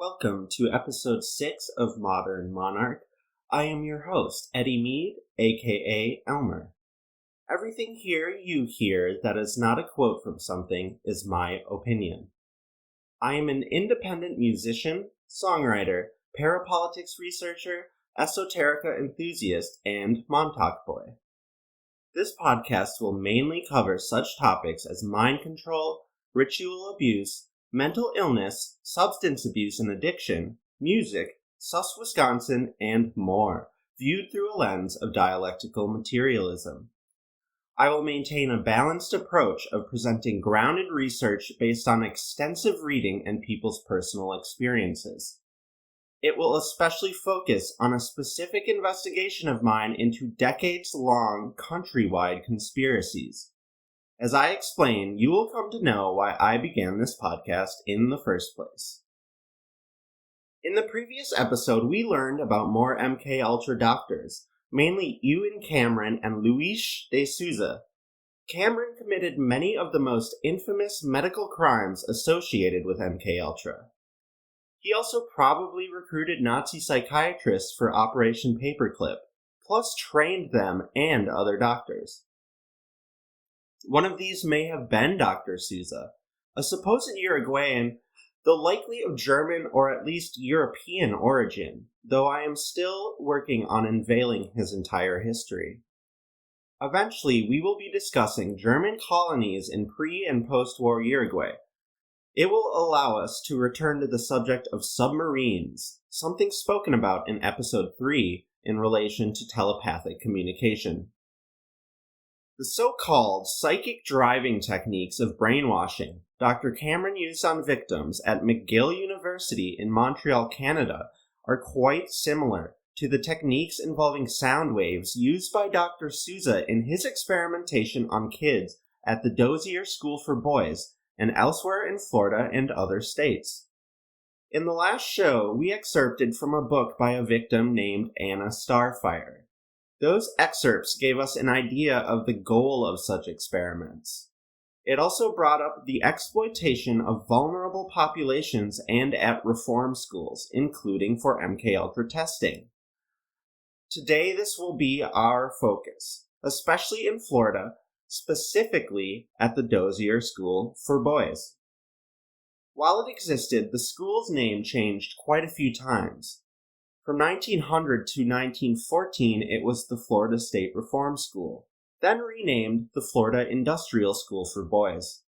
Welcome to episode 6 of Modern Monarch. I am your host, Eddie Mead, aka Elmer. Everything here you hear that is not a quote from something is my opinion. I am an independent musician, songwriter, parapolitics researcher, esoterica enthusiast, and Montauk boy. This podcast will mainly cover such topics as mind control, ritual abuse, mental illness, substance abuse and addiction, music, sus Wisconsin, and more, viewed through a lens of dialectical materialism. I will maintain a balanced approach of presenting grounded research based on extensive reading and people's personal experiences. It will especially focus on a specific investigation of mine into decades-long countrywide conspiracies. As I explain, you will come to know why I began this podcast in the first place. In the previous episode, we learned about more MKULTRA doctors, mainly Ewen Cameron and Luis de Souza. Cameron committed many of the most infamous medical crimes associated with MKULTRA. He also probably recruited Nazi psychiatrists for Operation Paperclip, plus trained them and other doctors. One of these may have been Dr. Souza, a supposed Uruguayan, though likely of German or at least European origin, though I am still working on unveiling his entire history. Eventually, we will be discussing German colonies in pre- and post-war Uruguay. It will allow us to return to the subject of submarines, something spoken about in episode 3 in relation to telepathic communication. The so-called psychic driving techniques of brainwashing Dr. Cameron used on victims at McGill University in Montreal, Canada, are quite similar to the techniques involving sound waves used by Dr. Souza in his experimentation on kids at the Dozier School for Boys and elsewhere in Florida and other states. In the last show, we excerpted from a book by a victim named Anna Starfire. Those excerpts gave us an idea of the goal of such experiments. It also brought up the exploitation of vulnerable populations and at reform schools, including for MKUltra testing. Today, this will be our focus, especially in Florida, specifically at the Dozier School for Boys. While it existed, the school's name changed quite a few times. From 1900 to 1914, it was the Florida State Reform School, then renamed the Florida Industrial School for Boys.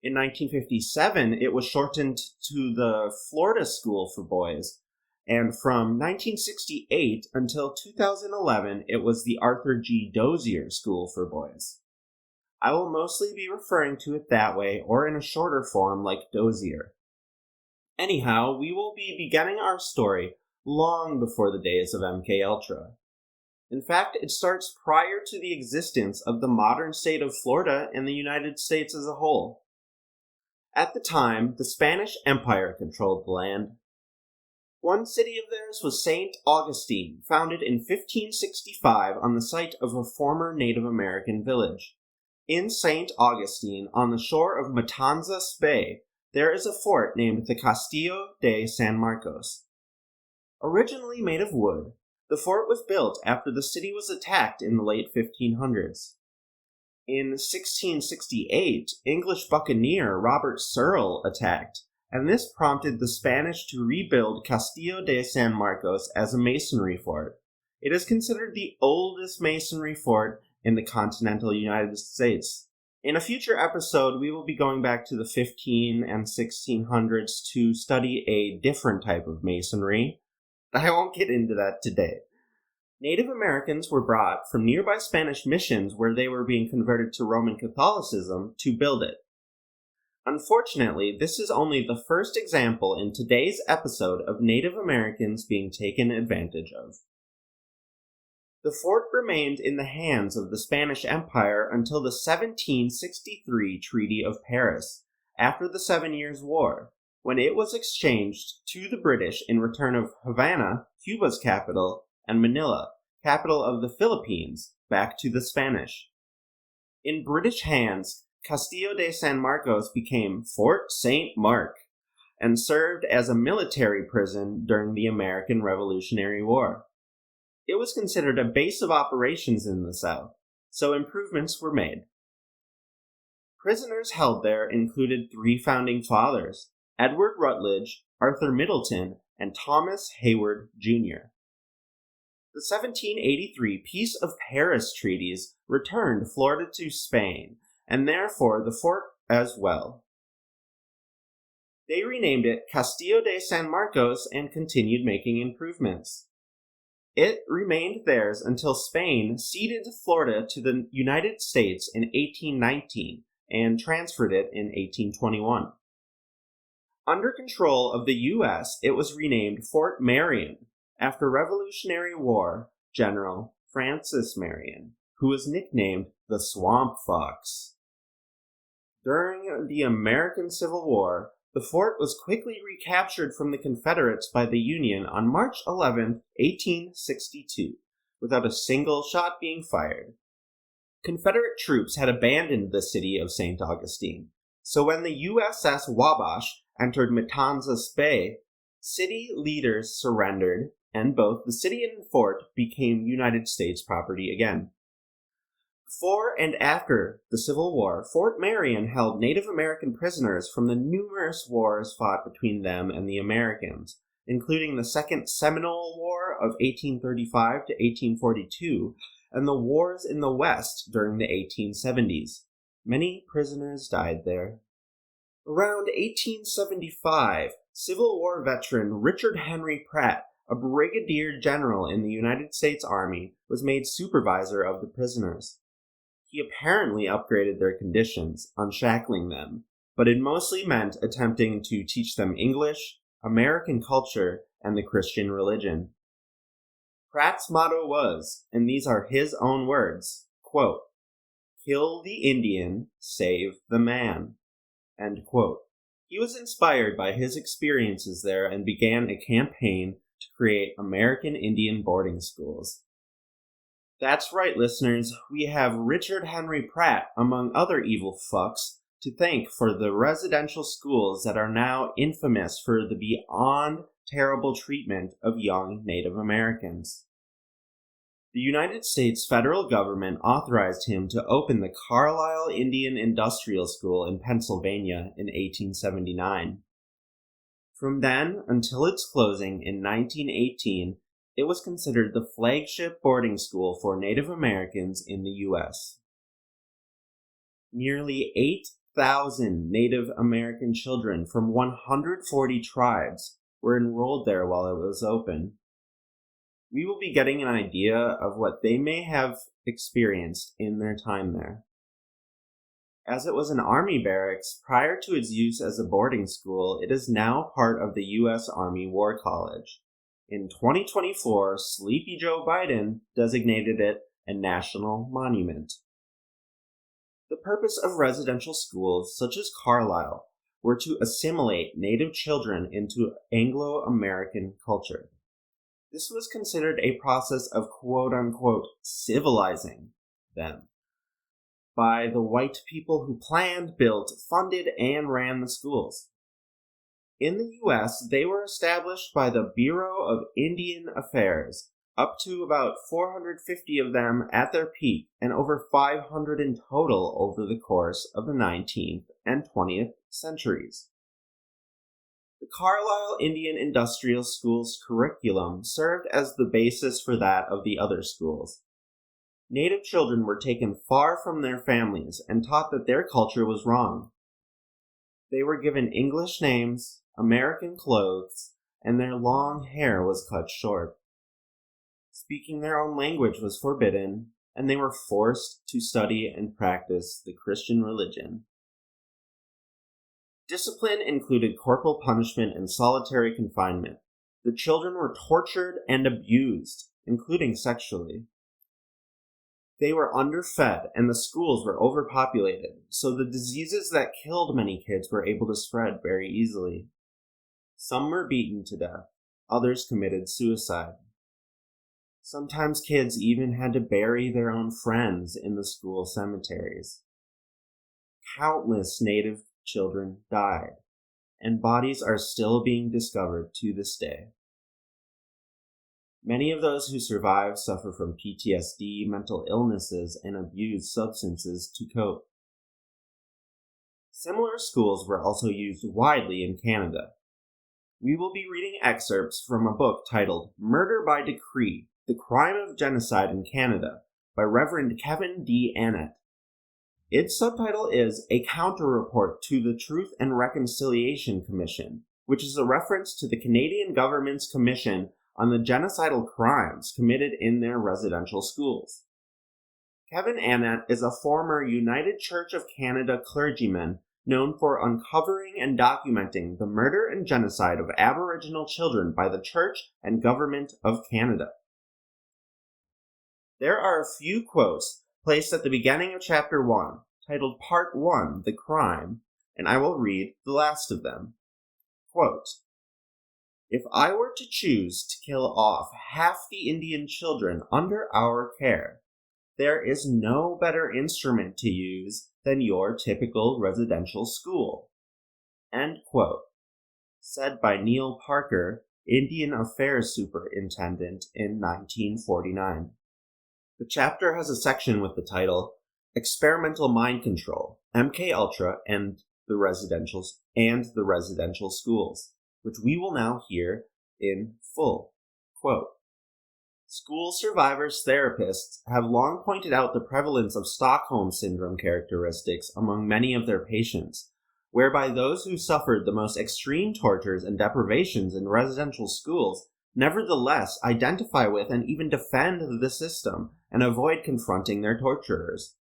In 1957, it was shortened to the Florida School for Boys, and from 1968 until 2011, it was the Arthur G. Dozier School for Boys. I will mostly be referring to it that way or in a shorter form like Dozier. Anyhow, we will be beginning our story long before the days of MKUltra. In fact, it starts prior to the existence of the modern state of Florida and the United States as a whole. At the time, the Spanish Empire controlled the land. One city of theirs was St. Augustine, founded in 1565 on the site of a former Native American village. In St. Augustine, on the shore of Matanzas Bay, there is a fort named the Castillo de San Marcos. Originally made of wood, the fort was built after the city was attacked in the late 1500s. In 1668, English buccaneer Robert Searle attacked, and this prompted the Spanish to rebuild Castillo de San Marcos as a masonry fort. It is considered the oldest masonry fort in the continental United States. In a future episode, we will be going back to the 15 and 1600s to study a different type of masonry. I won't get into that today. Native Americans were brought from nearby Spanish missions where they were being converted to Roman Catholicism to build it. Unfortunately, this is only the first example in today's episode of Native Americans being taken advantage of. The fort remained in the hands of the Spanish Empire until the 1763 Treaty of Paris, after the 7 Years' War, when it was exchanged to the British in return of Havana, Cuba's capital, and Manila, capital of the Philippines, back to the Spanish. In British hands, Castillo de San Marcos became Fort St. Mark, and served as a military prison during the American Revolutionary War. It was considered a base of operations in the South, so improvements were made. Prisoners held there included 3 founding fathers: Edward Rutledge, Arthur Middleton, and Thomas Hayward, Jr. The 1783 Peace of Paris treaties returned Florida to Spain, and therefore the fort as well. They renamed it Castillo de San Marcos and continued making improvements. It remained theirs until Spain ceded Florida to the United States in 1819 and transferred it in 1821. Under control of the U.S., it was renamed Fort Marion after Revolutionary War General Francis Marion, who was nicknamed the Swamp Fox. During the American Civil War, the fort was quickly recaptured from the Confederates by the Union on March 11, 1862, without a single shot being fired. Confederate troops had abandoned the city of St. Augustine, so when the USS Wabash entered Matanzas Bay, city leaders surrendered, and both the city and fort became United States property again. Before and after the Civil War, Fort Marion held Native American prisoners from the numerous wars fought between them and the Americans, including the Second Seminole War of 1835 to 1842 and the wars in the West during the 1870s. Many prisoners died there. Around 1875, Civil War veteran Richard Henry Pratt, a brigadier general in the United States Army, was made supervisor of the prisoners. He apparently upgraded their conditions, unshackling them, but it mostly meant attempting to teach them English, American culture, and the Christian religion. Pratt's motto was, and these are his own words, quote, "Kill the Indian, save the man," end quote. He was inspired by his experiences there and began a campaign to create American Indian boarding schools. That's right, listeners, we have Richard Henry Pratt, among other evil fucks, to thank for the residential schools that are now infamous for the beyond terrible treatment of young Native Americans. The United States federal government authorized him to open the Carlisle Indian Industrial School in Pennsylvania in 1879. From then until its closing in 1918, it was considered the flagship boarding school for Native Americans in the U.S. Nearly 8,000 Native American children from 140 tribes were enrolled there while it was open. We will be getting an idea of what they may have experienced in their time there. As it was an army barracks prior to its use as a boarding school, it is now part of the U.S. Army War College. In 2024, Sleepy Joe Biden designated it a national monument. The purpose of residential schools, such as Carlisle, were to assimilate Native children into Anglo-American culture. This was considered a process of quote-unquote civilizing them by the white people who planned, built, funded, and ran the schools. In the U.S., they were established by the Bureau of Indian Affairs, up to about 450 of them at their peak, and over 500 in total over the course of the 19th and 20th centuries. The Carlisle Indian Industrial School's curriculum served as the basis for that of the other schools. Native children were taken far from their families and taught that their culture was wrong. They were given English names, American clothes, and their long hair was cut short. Speaking their own language was forbidden, and they were forced to study and practice the Christian religion. Discipline included corporal punishment and solitary confinement. The children were tortured and abused, including sexually. They were underfed, and the schools were overpopulated, so the diseases that killed many kids were able to spread very easily. Some were beaten to death, others committed suicide. Sometimes kids even had to bury their own friends in the school cemeteries. Countless Native children died. and bodies are still being discovered to this day. Many of those who survive suffer from PTSD, mental illnesses, and abuse substances to cope. Similar schools were also used widely in Canada. We will be reading excerpts from a book titled Murder by Decree, The Crime of Genocide in Canada by Reverend Kevin D. Annett. Its subtitle is A Counter-Report to the Truth and Reconciliation Commission, which is a reference to the Canadian government's commission on the genocidal crimes committed in their residential schools. Kevin Annett is a former United Church of Canada clergyman known for uncovering and documenting the murder and genocide of Aboriginal children by the Church and Government of Canada. There are a few quotes placed at the beginning of Chapter 1, titled Part 1, The Crime, and I will read the last of them. Quote, "If I were to choose to kill off half the Indian children under our care, there is no better instrument to use than your typical residential school." End quote. Said by Neil Parker, Indian Affairs Superintendent in 1949. The chapter has a section with the title Experimental Mind Control, MKULTRA and the Residential Schools, which we will now hear in full. Quote, "School survivors therapists have long pointed out the prevalence of Stockholm Syndrome characteristics among many of their patients, whereby those who suffered the most extreme tortures and deprivations in residential schools nevertheless identify with and even defend the system and avoid confronting their torturers.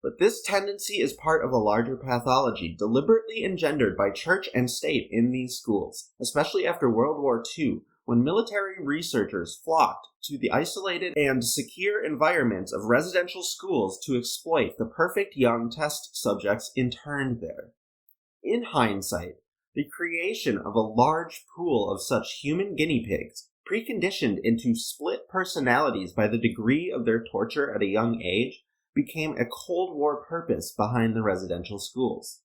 But this tendency is part of a larger pathology deliberately engendered by church and state in these schools, especially after World War II, when military researchers flocked to the isolated and secure environments of residential schools to exploit the perfect young test subjects interned there. In hindsight, the creation of a large pool of such human guinea pigs, preconditioned into split personalities by the degree of their torture at a young age, became a Cold War purpose behind the residential schools.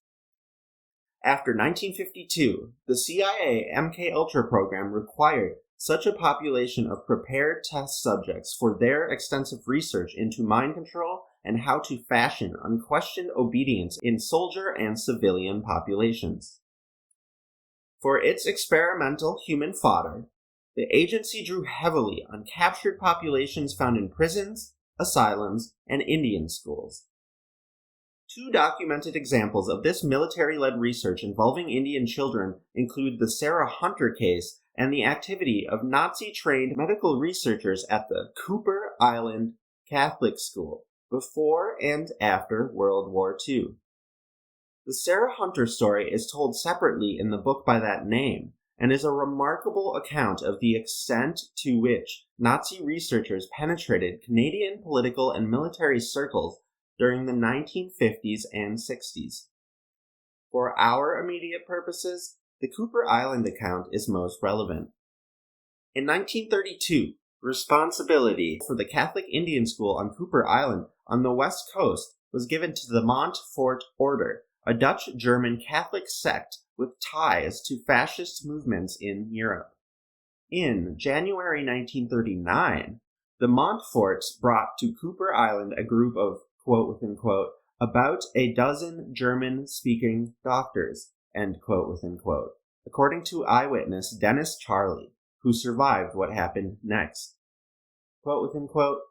After 1952, the CIA MKUltra program required such a population of prepared test subjects for their extensive research into mind control and how to fashion unquestioned obedience in soldier and civilian populations. For its experimental human fodder, the agency drew heavily on captured populations found in prisons, asylums, and Indian schools. Two documented examples of this military-led research involving Indian children include the Sarah Hunter case and the activity of Nazi-trained medical researchers at the Cooper Island Catholic School before and after World War II. The Sarah Hunter story is told separately in the book by that name, and is a remarkable account of the extent to which Nazi researchers penetrated Canadian political and military circles during the 1950s and 60s. For our immediate purposes, the Cooper Island account is most relevant. In 1932, responsibility for the Catholic Indian School on Cooper Island on the west coast was given to the Montfort Order, a Dutch-German Catholic sect with ties to fascist movements in Europe. In January 1939, the Montforts brought to Cooper Island a group of, quote-unquote, about a dozen German-speaking doctors, end quote-unquote, according to eyewitness Dennis Charlie, who survived what happened next. Quote-unquote,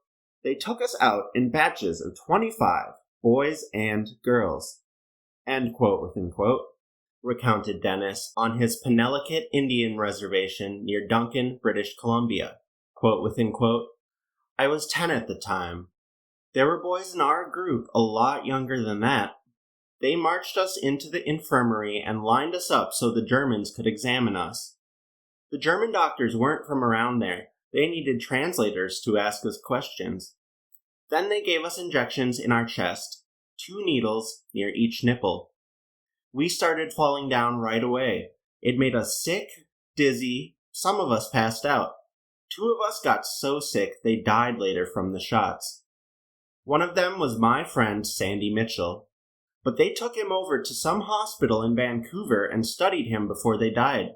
"They took us out in batches of 25, boys and girls," end quote-unquote, recounted Dennis on his Penelakut Indian Reservation near Duncan, British Columbia. Quote-unquote, "I was 10 at the time. There were boys in our group a lot younger than that. They marched us into the infirmary and lined us up so the Germans could examine us. The German doctors weren't from around there. They needed translators to ask us questions. Then they gave us injections in our chest, 2 needles near each nipple. We started falling down right away. It made us sick, dizzy, some of us passed out. 2 of us got so sick they died later from the shots. One of them was my friend Sandy Mitchell. but they took him over to some hospital in Vancouver and studied him before they died.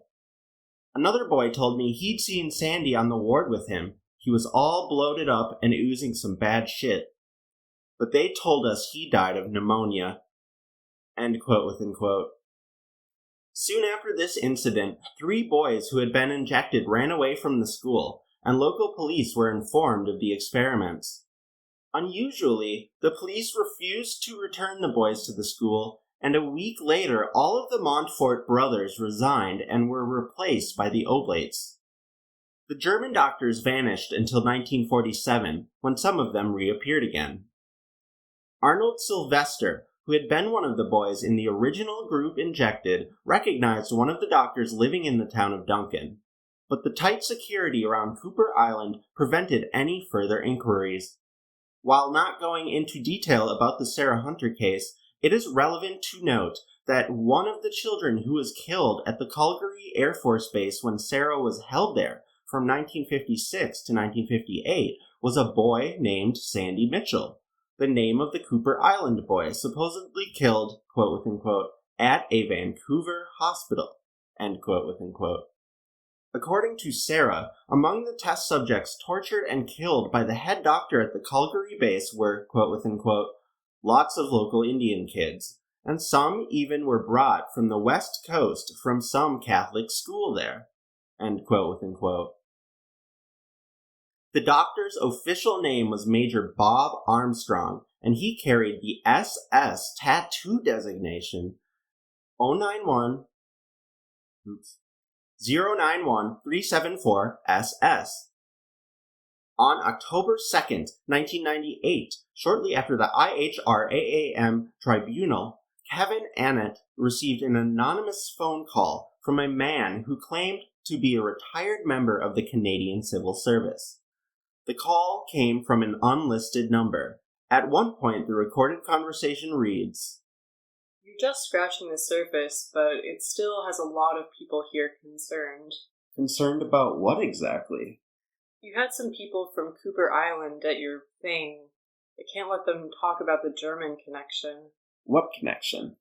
Another boy told me he'd seen Sandy on the ward with him. He was all bloated up and oozing some bad shit. But they told us he died of pneumonia. End quote within quote. Soon after this incident, 3 boys who had been injected ran away from the school, and local police were informed of the experiments. Unusually, the police refused to return the boys to the school, and a week later all of the Montfort brothers resigned and were replaced by the Oblates. The German doctors vanished until 1947, when some of them reappeared again. Arnold Sylvester, who had been one of the boys in the original group injected, recognized one of the doctors living in the town of Duncan, but the tight security around Cooper Island prevented any further inquiries. While not going into detail about the Sarah Hunter case, it is relevant to note that one of the children who was killed at the Calgary Air Force Base when Sarah was held there from 1956 to 1958 was a boy named Sandy Mitchell, the name of the Cooper Island boy supposedly killed, quote within quote, at a Vancouver hospital, end quote within quote. According to Sarah, among the test subjects tortured and killed by the head doctor at the Calgary base were, quote within quote, lots of local Indian kids, and some even were brought from the West Coast from some Catholic school there, end quote within quote. The doctor's official name was Major Bob Armstrong, and he carried the SS tattoo designation 091374SS. On October 2nd, 1998, shortly after the IHRAAM tribunal, Kevin Annett received an anonymous phone call from a man who claimed to be a retired member of the Canadian Civil Service. The call came from an unlisted number. At one point, the recorded conversation reads, "You're just scratching the surface, but it still has a lot of people here concerned." Concerned about what exactly? You had some people from Cooper Island at your thing. I can't let them talk about the German connection. What connection?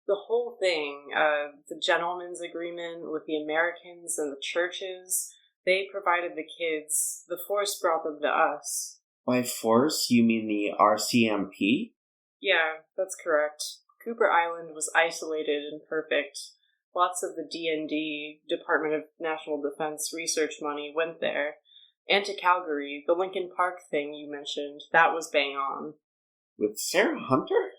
The whole thing, the gentleman's agreement with the Americans and the churches. They provided the kids. The force brought them to us. By force, you mean the RCMP? Yeah, that's correct. Cooper Island was isolated and perfect. Lots of the D&D, Department of National Defense research money went there. And to Calgary, the Lincoln Park thing you mentioned, that was bang on. With Sarah Hunter?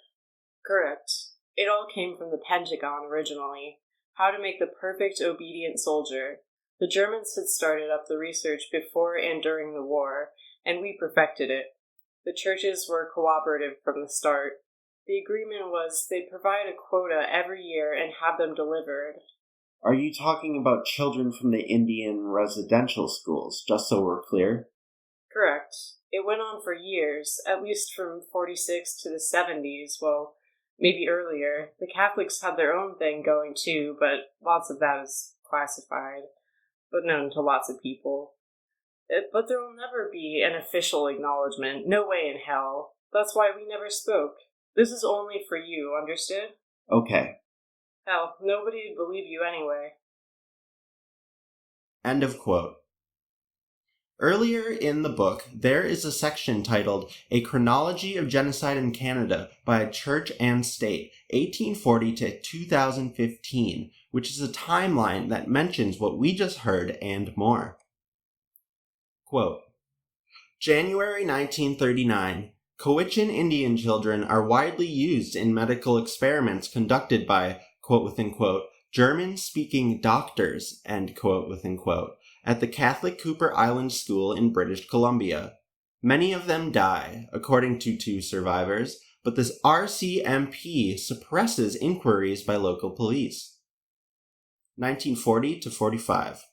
Correct. It all came from the Pentagon originally. How to make the perfect obedient soldier. The Germans had started up the research before and during the war, and we perfected it. The churches were cooperative from the start. The agreement was they'd provide a quota every year and have them delivered. Are you talking about children from the Indian residential schools, just so we're clear? Correct. It went on for years, at least from 46 to the 70s, well, maybe earlier. The Catholics had their own thing going too, but lots of that is classified, but known to lots of people. But there will never be an official acknowledgement, no way in hell. That's why we never spoke. This is only for you, understood? Okay. Hell, nobody'd believe you anyway. End of quote. Earlier in the book, there is a section titled A Chronology of Genocide in Canada by Church and State, 1840 to 2015, which is a timeline that mentions what we just heard and more. Quote, January 1939. Cowichan Indian children are widely used in medical experiments conducted by, quote within quote, German-speaking doctors, end quote within quote, at the Catholic Cooper Island School in British Columbia. Many of them die, according to 2 survivors, but this RCMP suppresses inquiries by local police. 1940 to 45.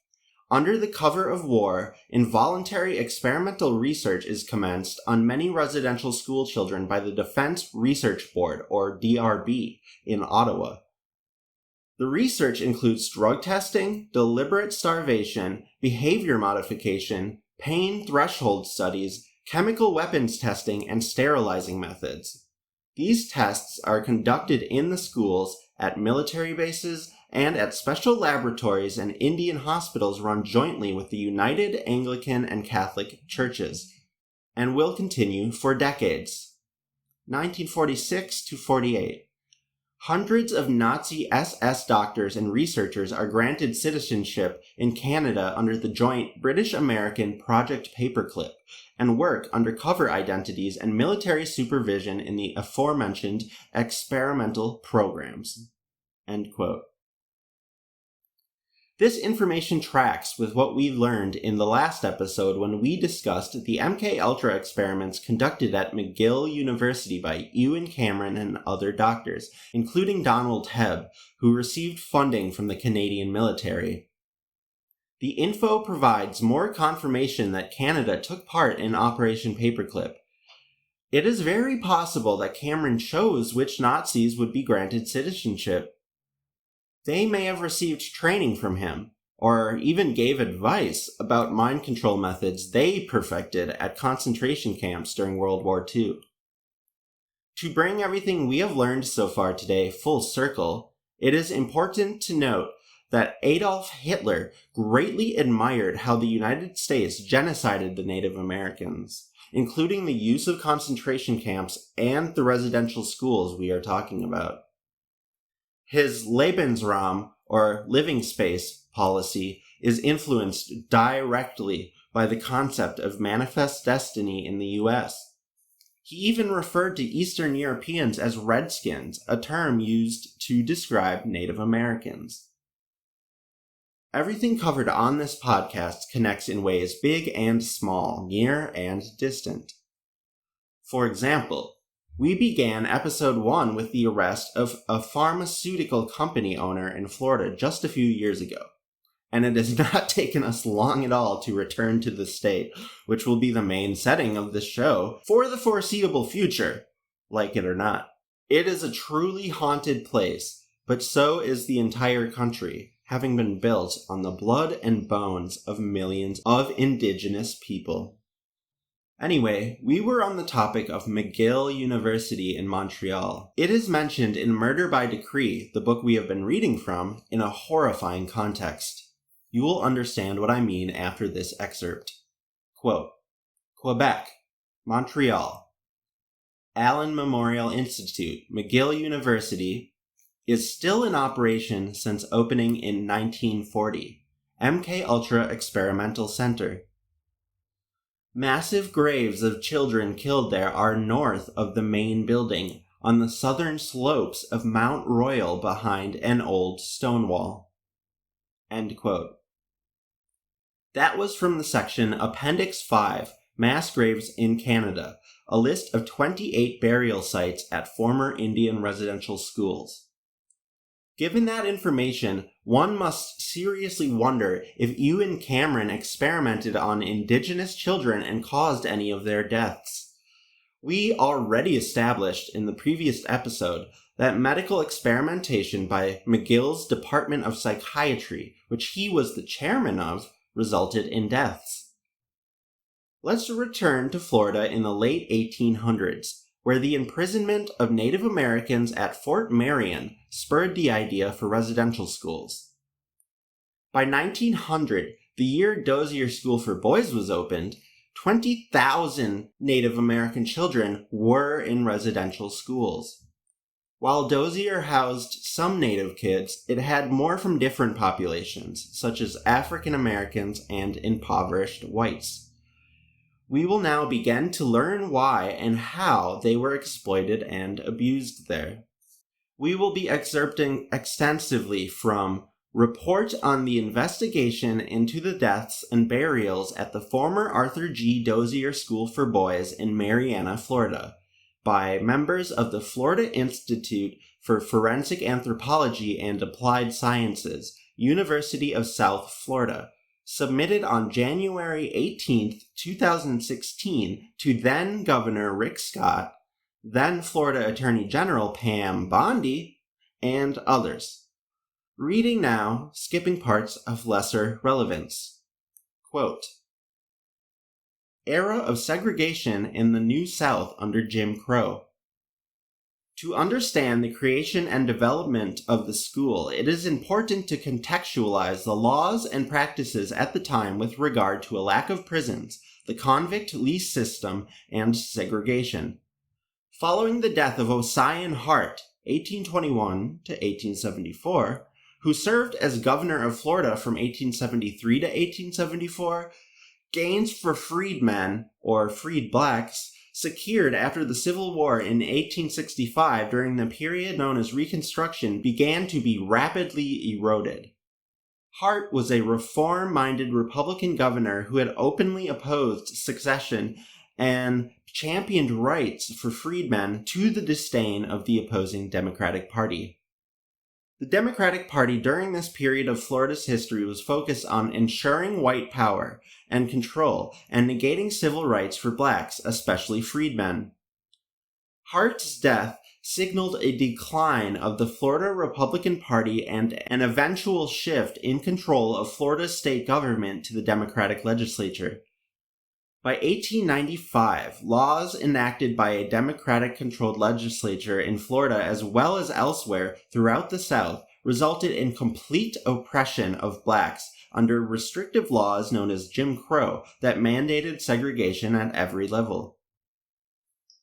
Under the cover of war, involuntary experimental research is commenced on many residential school children by the Defense Research Board, or DRB, in Ottawa. The research includes drug testing, deliberate starvation, behavior modification, pain threshold studies, chemical weapons testing, and sterilizing methods. These tests are conducted in the schools, at military bases, and at special laboratories and Indian hospitals run jointly with the United Anglican and Catholic Churches, and will continue for decades. 1946 to 48. Hundreds of Nazi SS doctors and researchers are granted citizenship in Canada under the joint British-American Project Paperclip and work under cover identities and military supervision in the aforementioned experimental programs. End quote. This information tracks with what we learned in the last episode when we discussed the MKULTRA experiments conducted at McGill University by Ewen Cameron and other doctors, including Donald Hebb, who received funding from the Canadian military. The info provides more confirmation that Canada took part in Operation Paperclip. It is very possible that Cameron chose which Nazis would be granted citizenship. They may have received training from him, or even gave advice about mind control methods they perfected at concentration camps during World War II. To bring everything we have learned so far today full circle, it is important to note that Adolf Hitler greatly admired how the United States genocided the Native Americans, including the use of concentration camps and the residential schools we are talking about. His Lebensraum, or living space, policy is influenced directly by the concept of manifest destiny in the U.S. He even referred to Eastern Europeans as Redskins, a term used to describe Native Americans. Everything covered on this podcast connects in ways big and small, near and distant. For example, we began episode 1 with the arrest of a pharmaceutical company owner in Florida just a few years ago, and it has not taken us long at all to return to the state, which will be the main setting of this show for the foreseeable future, like it or not. It is a truly haunted place, but so is the entire country, having been built on the blood and bones of millions of indigenous people. Anyway, we were on the topic of McGill University in Montreal. It is mentioned in Murder by Decree, the book we have been reading from, in a horrifying context. You will understand what I mean after this excerpt. Quote, Quebec, Montreal. Allen Memorial Institute, McGill University, is still in operation since opening in 1940. MKULTRA Experimental Center. Massive graves of children killed there are north of the main building, on the southern slopes of Mount Royal behind an old stone wall. End quote. That was from the section Appendix 5, Mass Graves in Canada, a list of 28 burial sites at former Indian residential schools. Given that information, one must seriously wonder if Ewen Cameron experimented on indigenous children and caused any of their deaths. We already established in the previous episode that medical experimentation by McGill's Department of Psychiatry, which he was the chairman of, resulted in deaths. Let's return to Florida in the late 1800s, where the imprisonment of Native Americans at Fort Marion spurred the idea for residential schools. By 1900, the year Dozier School for Boys was opened, 20,000 Native American children were in residential schools. While Dozier housed some Native kids, it had more from different populations, such as African Americans and impoverished whites. We will now begin to learn why and how they were exploited and abused there. We will be excerpting extensively from Report on the Investigation into the Deaths and Burials at the former Arthur G. Dozier School for Boys in Marianna, Florida, by members of the Florida Institute for Forensic Anthropology and Applied Sciences, University of South Florida, submitted on January 18, 2016 to then Governor Rick Scott, then Florida Attorney General Pam Bondi, and others. Reading now, skipping parts of lesser relevance. Quote, Era of segregation in the New South under Jim Crow. To understand the creation and development of the school, it is important to contextualize the laws and practices at the time with regard to a lack of prisons, the convict lease system, and segregation. Following the death of Ossian Hart, 1821 to 1874, who served as governor of Florida from 1873 to 1874, gains for freedmen, or freed blacks, secured after the Civil War in 1865 during the period known as Reconstruction began to be rapidly eroded. Hart was a reform-minded Republican governor who had openly opposed secession and championed rights for freedmen to the disdain of the opposing Democratic Party. The Democratic Party during this period of Florida's history was focused on ensuring white power and control and negating civil rights for blacks, especially freedmen. Hart's death signaled a decline of the Florida Republican Party and an eventual shift in control of Florida's state government to the Democratic legislature. By 1895, laws enacted by a Democratic-controlled legislature in Florida as well as elsewhere throughout the South resulted in complete oppression of blacks under restrictive laws known as Jim Crow that mandated segregation at every level.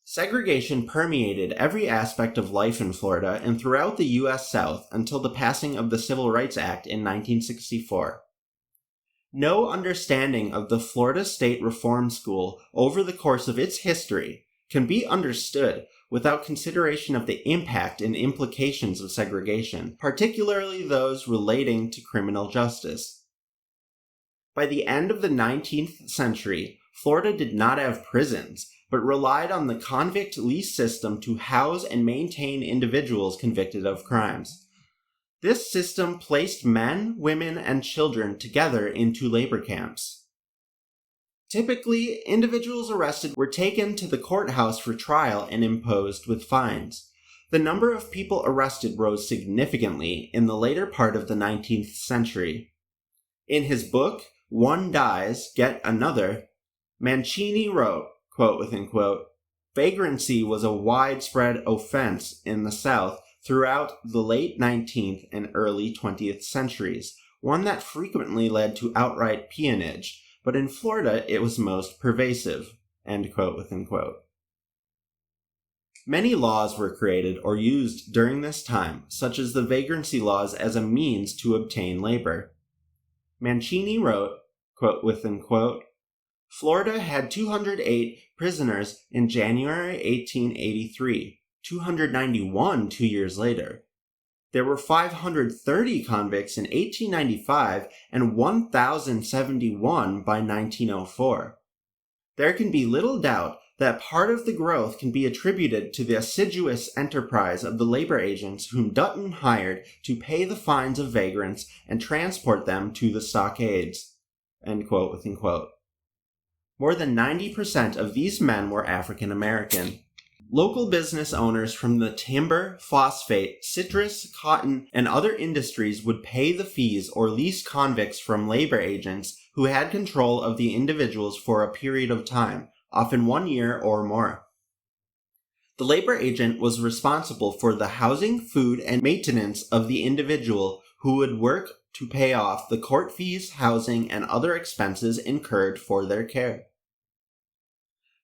Segregation permeated every aspect of life in Florida and throughout the U.S. South until the passing of the Civil Rights Act in 1964. No understanding of the Florida State Reform School over the course of its history can be understood without consideration of the impact and implications of segregation, particularly those relating to criminal justice. By the end of the 19th century, Florida did not have prisons, but relied on the convict lease system to house and maintain individuals convicted of crimes. This system placed men, women, and children together into labor camps. Typically, individuals arrested were taken to the courthouse for trial and imposed with fines. The number of people arrested rose significantly in the later part of the 19th century. In his book, One Dies, Get Another, Mancini wrote, quote, "Vagrancy was a widespread offense in the South throughout the late 19th and early 20th centuries, one that frequently led to outright peonage, but in Florida it was most pervasive." End quote. Many laws were created or used during this time, such as the vagrancy laws as a means to obtain labor. Mancini wrote, quote, "Florida had 208 prisoners in January 1883. 291 2 years later. There were 530 convicts in 1895 and 1,071 by 1904. There can be little doubt that part of the growth can be attributed to the assiduous enterprise of the labor agents whom Dutton hired to pay the fines of vagrants and transport them to the stockades." End quote. More than 90% of these men were African American. Local business owners from the timber, phosphate, citrus, cotton, and other industries would pay the fees or lease convicts from labor agents who had control of the individuals for a period of time, often 1 year or more. The labor agent was responsible for the housing, food, and maintenance of the individual who would work to pay off the court fees, housing, and other expenses incurred for their care.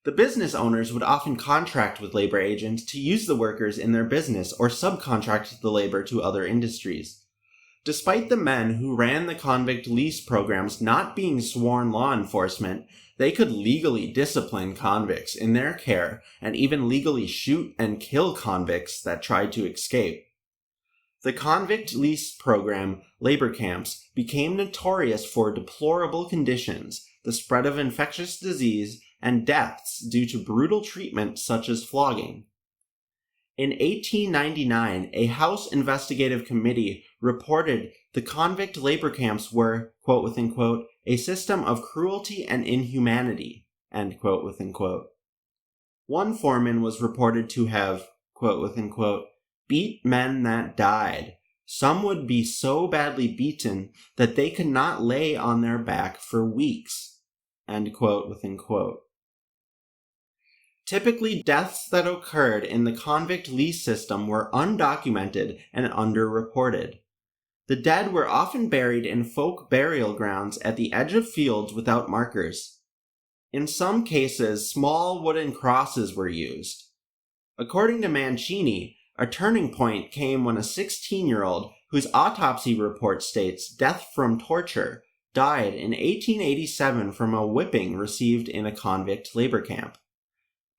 The business owners would often contract with labor agents to use the workers in their business or subcontract the labor to other industries. Despite the men who ran the convict lease programs not being sworn law enforcement, they could legally discipline convicts in their care and even legally shoot and kill convicts that tried to escape. The convict lease program, labor camps, became notorious for deplorable conditions, the spread of infectious disease, and deaths due to brutal treatment such as flogging. In 1899, a House investigative committee reported the convict labor camps were, quote, "a system of cruelty and inhumanity," end quote. One foreman was reported to have, quote, "beat men that died. Some would be so badly beaten that they could not lay on their back for weeks," end quote. Typically, deaths that occurred in the convict lease system were undocumented and underreported. The dead were often buried in folk burial grounds at the edge of fields without markers. In some cases, small wooden crosses were used. According to Mancini, a turning point came when a 16-year-old, whose autopsy report states death from torture, died in 1887 from a whipping received in a convict labor camp.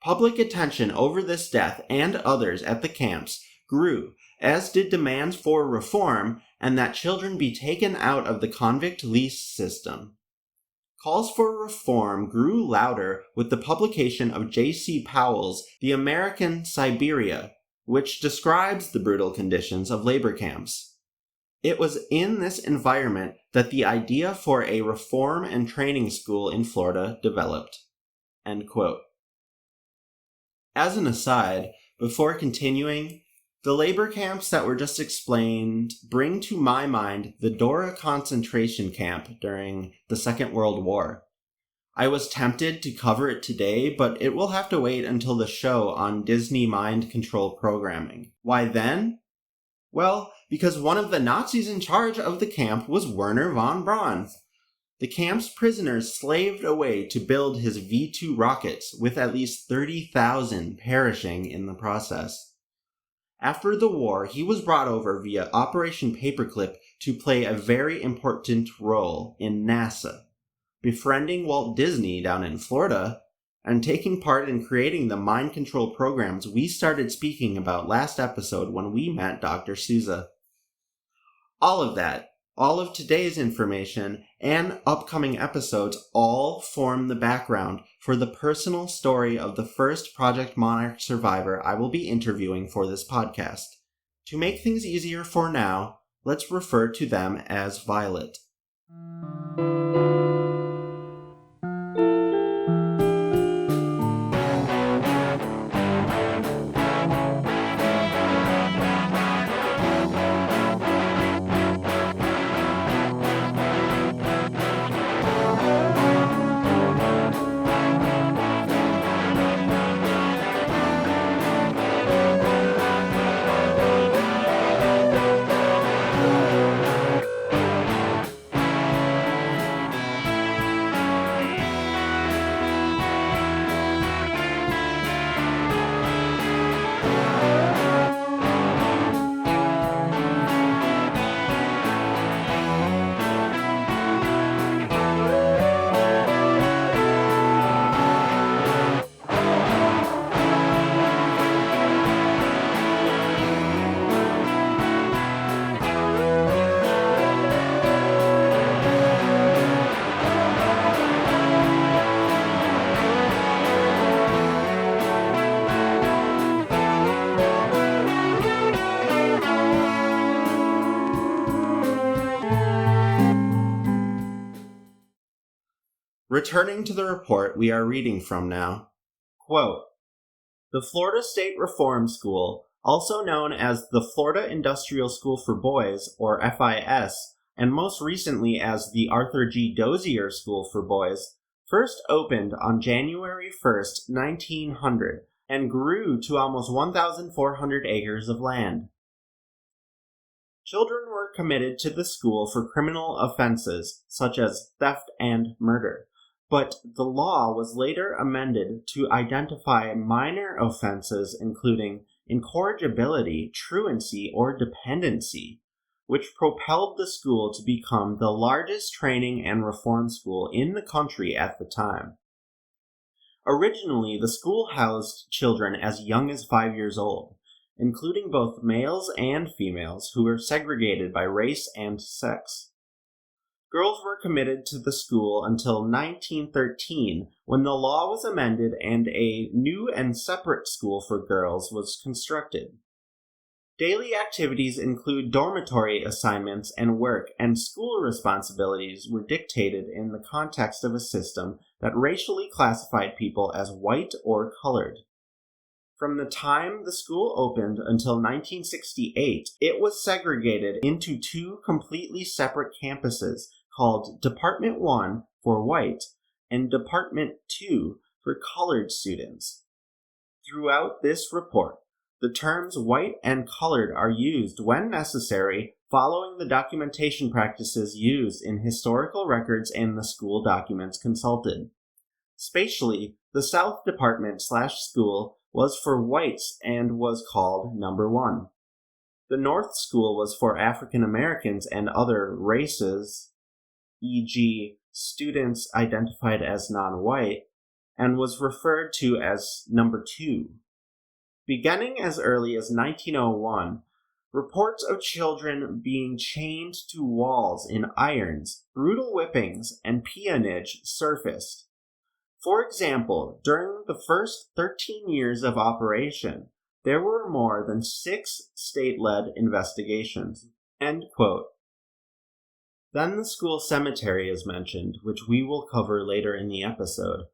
Public attention over this death and others at the camps grew, as did demands for reform and that children be taken out of the convict lease system. Calls for reform grew louder with the publication of J.C. Powell's The American Siberia, which describes the brutal conditions of labor camps. It was in this environment that the idea for a reform and training school in Florida developed. End quote. As an aside, before continuing, the labor camps that were just explained bring to my mind the Dora concentration camp during the Second World War. I was tempted to cover it today, but it will have to wait until the show on Disney mind control programming. Why then? Well, because one of the Nazis in charge of the camp was Werner von Braun. The camp's prisoners slaved away to build his V-2 rockets, with at least 30,000 perishing in the process. After the war, he was brought over via Operation Paperclip to play a very important role in NASA, befriending Walt Disney down in Florida, and taking part in creating the mind control programs we started speaking about last episode when we met Dr. Souza. All of that, all of today's information, and upcoming episodes all form the background for the personal story of the first Project Monarch survivor I will be interviewing for this podcast. To make things easier for now, let's refer to them as Violet. Returning to the report we are reading from now, quote, "The Florida State Reform School, also known as the Florida Industrial School for Boys, or FIS, and most recently as the Arthur G. Dozier School for Boys, first opened on January 1st, 1900, and grew to almost 1,400 acres of land. Children were committed to the school for criminal offenses, such as theft and murder. But the law was later amended to identify minor offenses including incorrigibility, truancy, or dependency, which propelled the school to become the largest training and reform school in the country at the time. Originally, the school housed children as young as 5 years old, including both males and females who were segregated by race and sex. Girls were committed to the school until 1913, when the law was amended and a new and separate school for girls was constructed. Daily activities include dormitory assignments and work, and school responsibilities were dictated in the context of a system that racially classified people as white or colored. From the time the school opened until 1968, it was segregated into two completely separate campuses called Department 1 for white and Department 2 for colored students. Throughout this report, the terms white and colored are used when necessary, following the documentation practices used in historical records and the school documents consulted. Spatially, the South Department/school was for whites and was called Number 1. The North School was for African Americans and other races, e.g., students identified as non-white, and was referred to as Number 2. Beginning as early as 1901, reports of children being chained to walls in irons, brutal whippings, and peonage surfaced. For example, during the first 13 years of operation, there were more than 6 state-led investigations. End quote. Then the school cemetery is mentioned, which we will cover later in the episode.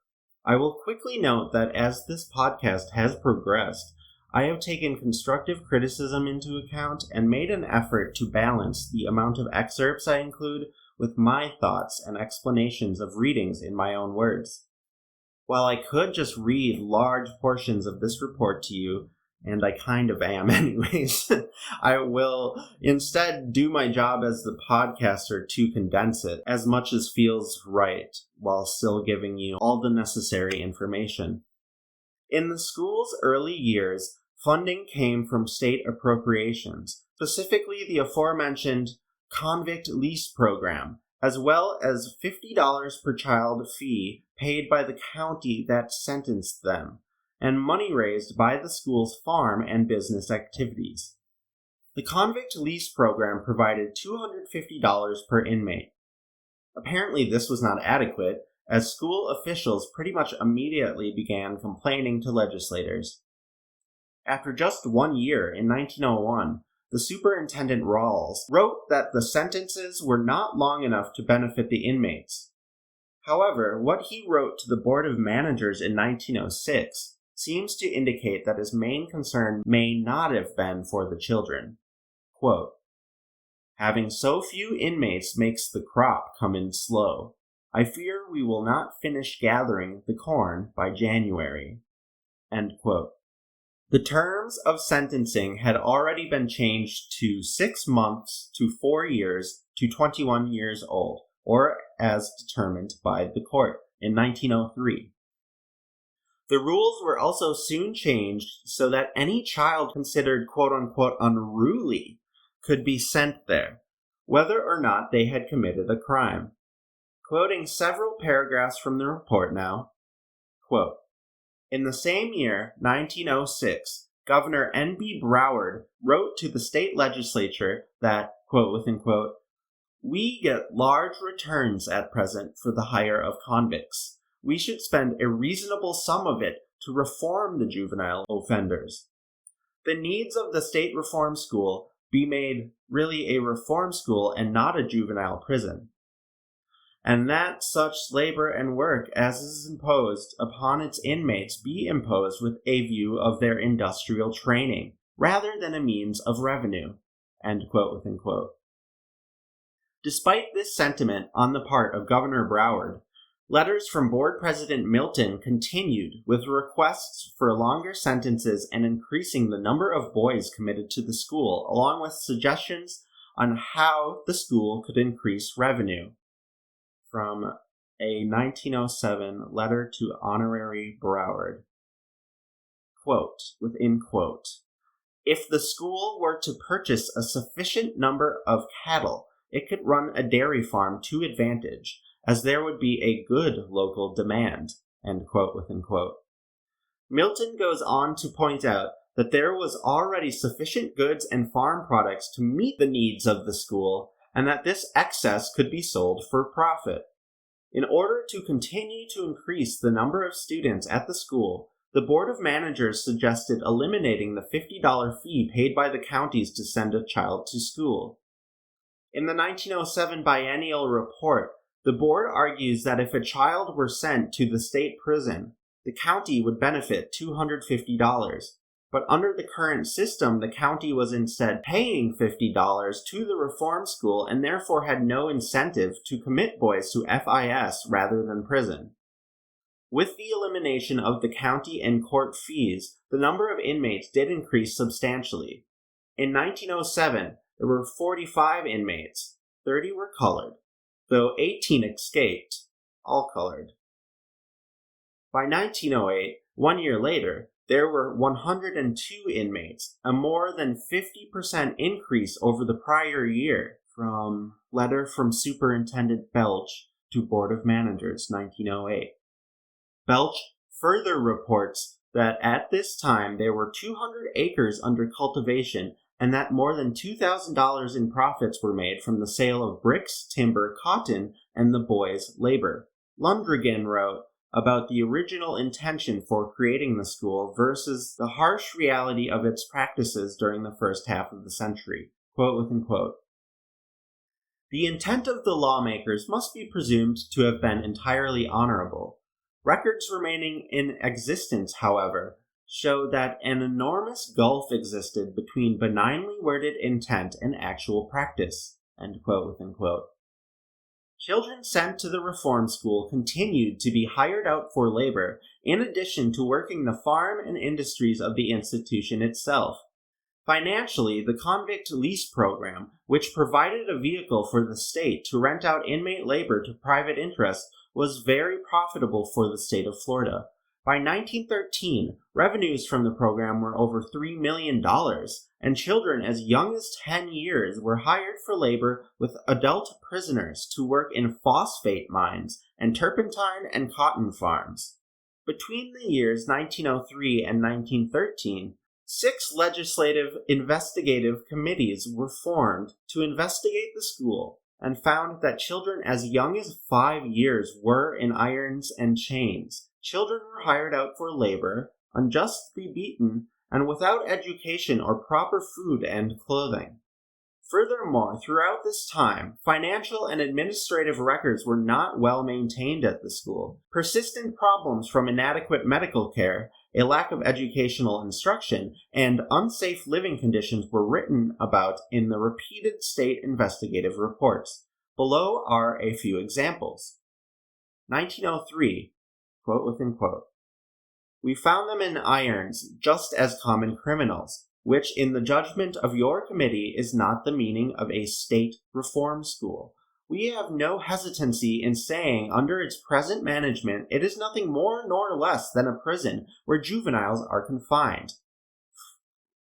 I will quickly note that as this podcast has progressed, I have taken constructive criticism into account and made an effort to balance the amount of excerpts I include with my thoughts and explanations of readings in my own words. While I could just read large portions of this report to you, and I kind of am anyways, I will instead do my job as the podcaster to condense it as much as feels right, while still giving you all the necessary information. In the school's early years, funding came from state appropriations, specifically the aforementioned convict lease program, as well as $50 per child fee paid by the county that sentenced them, and money raised by the school's farm and business activities. The convict lease program provided $250 per inmate. Apparently this was not adequate, as school officials pretty much immediately began complaining to legislators. After just 1 year, in 1901, the Superintendent Rawls wrote that the sentences were not long enough to benefit the inmates. However, what he wrote to the Board of Managers in 1906 seems to indicate that his main concern may not have been for the children. Quote, "Having so few inmates makes the crop come in slow. I fear we will not finish gathering the corn by January." End quote. The terms of sentencing had already been changed to 6 months to 4 years to 21 years old, or as determined by the court in 1903. The rules were also soon changed so that any child considered quote-unquote unruly could be sent there, whether or not they had committed a crime. Quoting several paragraphs from the report now, quote, "In the same year, 1906, Governor N.B. Broward wrote to the state legislature that, quote within quote, we get large returns at present for the hire of convicts. We should spend a reasonable sum of it to reform the juvenile offenders. The needs of the state reform school be made really a reform school and not a juvenile prison. And that such labor and work as is imposed upon its inmates be imposed with a view of their industrial training, rather than a means of revenue." End quote within quote. Despite this sentiment on the part of Governor Broward, letters from Board President Milton continued with requests for longer sentences and increasing the number of boys committed to the school, along with suggestions on how the school could increase revenue. From a 1907 letter to Honorary Broward. Quote, within quote, "If the school were to purchase a sufficient number of cattle, it could run a dairy farm to advantage, as there would be a good local demand." End quote, within quote. Milton goes on to point out that there was already sufficient goods and farm products to meet the needs of the school, and that this excess could be sold for profit. In order to continue to increase the number of students at the school, the Board of Managers suggested eliminating the $50 fee paid by the counties to send a child to school. In the 1907 biennial report, the board argues that if a child were sent to the state prison, the county would benefit $250. But under the current system, the county was instead paying $50 to the reform school and therefore had no incentive to commit boys to FIS rather than prison. With the elimination of the county and court fees, the number of inmates did increase substantially. In 1907, there were 45 inmates, 30 were colored, though 18 escaped, all colored. By 1908, 1 year later, there were 102 inmates, a more than 50% increase over the prior year, from letter from Superintendent Belch to Board of Managers, 1908. Belch further reports that at this time there were 200 acres under cultivation and that more than $2,000 in profits were made from the sale of bricks, timber, cotton, and the boys' labor. Lundgren wrote about the original intention for creating the school versus the harsh reality of its practices during the first half of the century. Quote within quote. The intent of the lawmakers must be presumed to have been entirely honorable. Records remaining in existence, however, show that an enormous gulf existed between benignly worded intent and actual practice. End quote within quote. Children sent to the reform school continued to be hired out for labor, in addition to working the farm and industries of the institution itself. Financially, the convict lease program, which provided a vehicle for the state to rent out inmate labor to private interests, was very profitable for the state of Florida. By 1913, revenues from the program were over $3 million, and children as young as 10 years were hired for labor with adult prisoners to work in phosphate mines and turpentine and cotton farms. Between the years 1903 and 1913, 6 legislative investigative committees were formed to investigate the school and found that children as young as 5 years were in irons and chains. Children were hired out for labor, unjustly beaten, and without education or proper food and clothing. Furthermore, throughout this time, financial and administrative records were not well maintained at the school. Persistent problems from inadequate medical care, a lack of educational instruction, and unsafe living conditions were written about in the repeated state investigative reports. Below are a few examples. 1903, quote within quote, "We found them in irons just as common criminals, which in the judgment of your committee is not the meaning of a state reform school. We have no hesitancy in saying under its present management it is nothing more nor less than a prison where juveniles are confined."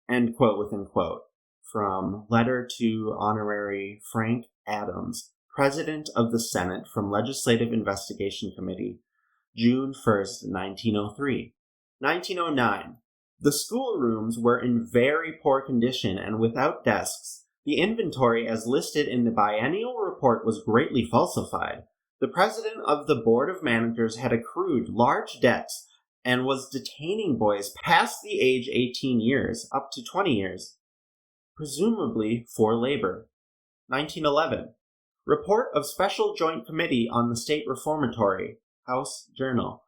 End quote within quote. From letter to Honorary Frank Adams, President of the Senate from Legislative Investigation Committee, June 1st, 1903. 1909. The schoolrooms were in very poor condition and without desks. The inventory as listed in the biennial report was greatly falsified. The president of the Board of Managers had accrued large debts and was detaining boys past the age 18 years up to 20 years, presumably for labor. 1911. Report of Special Joint Committee on the State Reformatory, House Journal,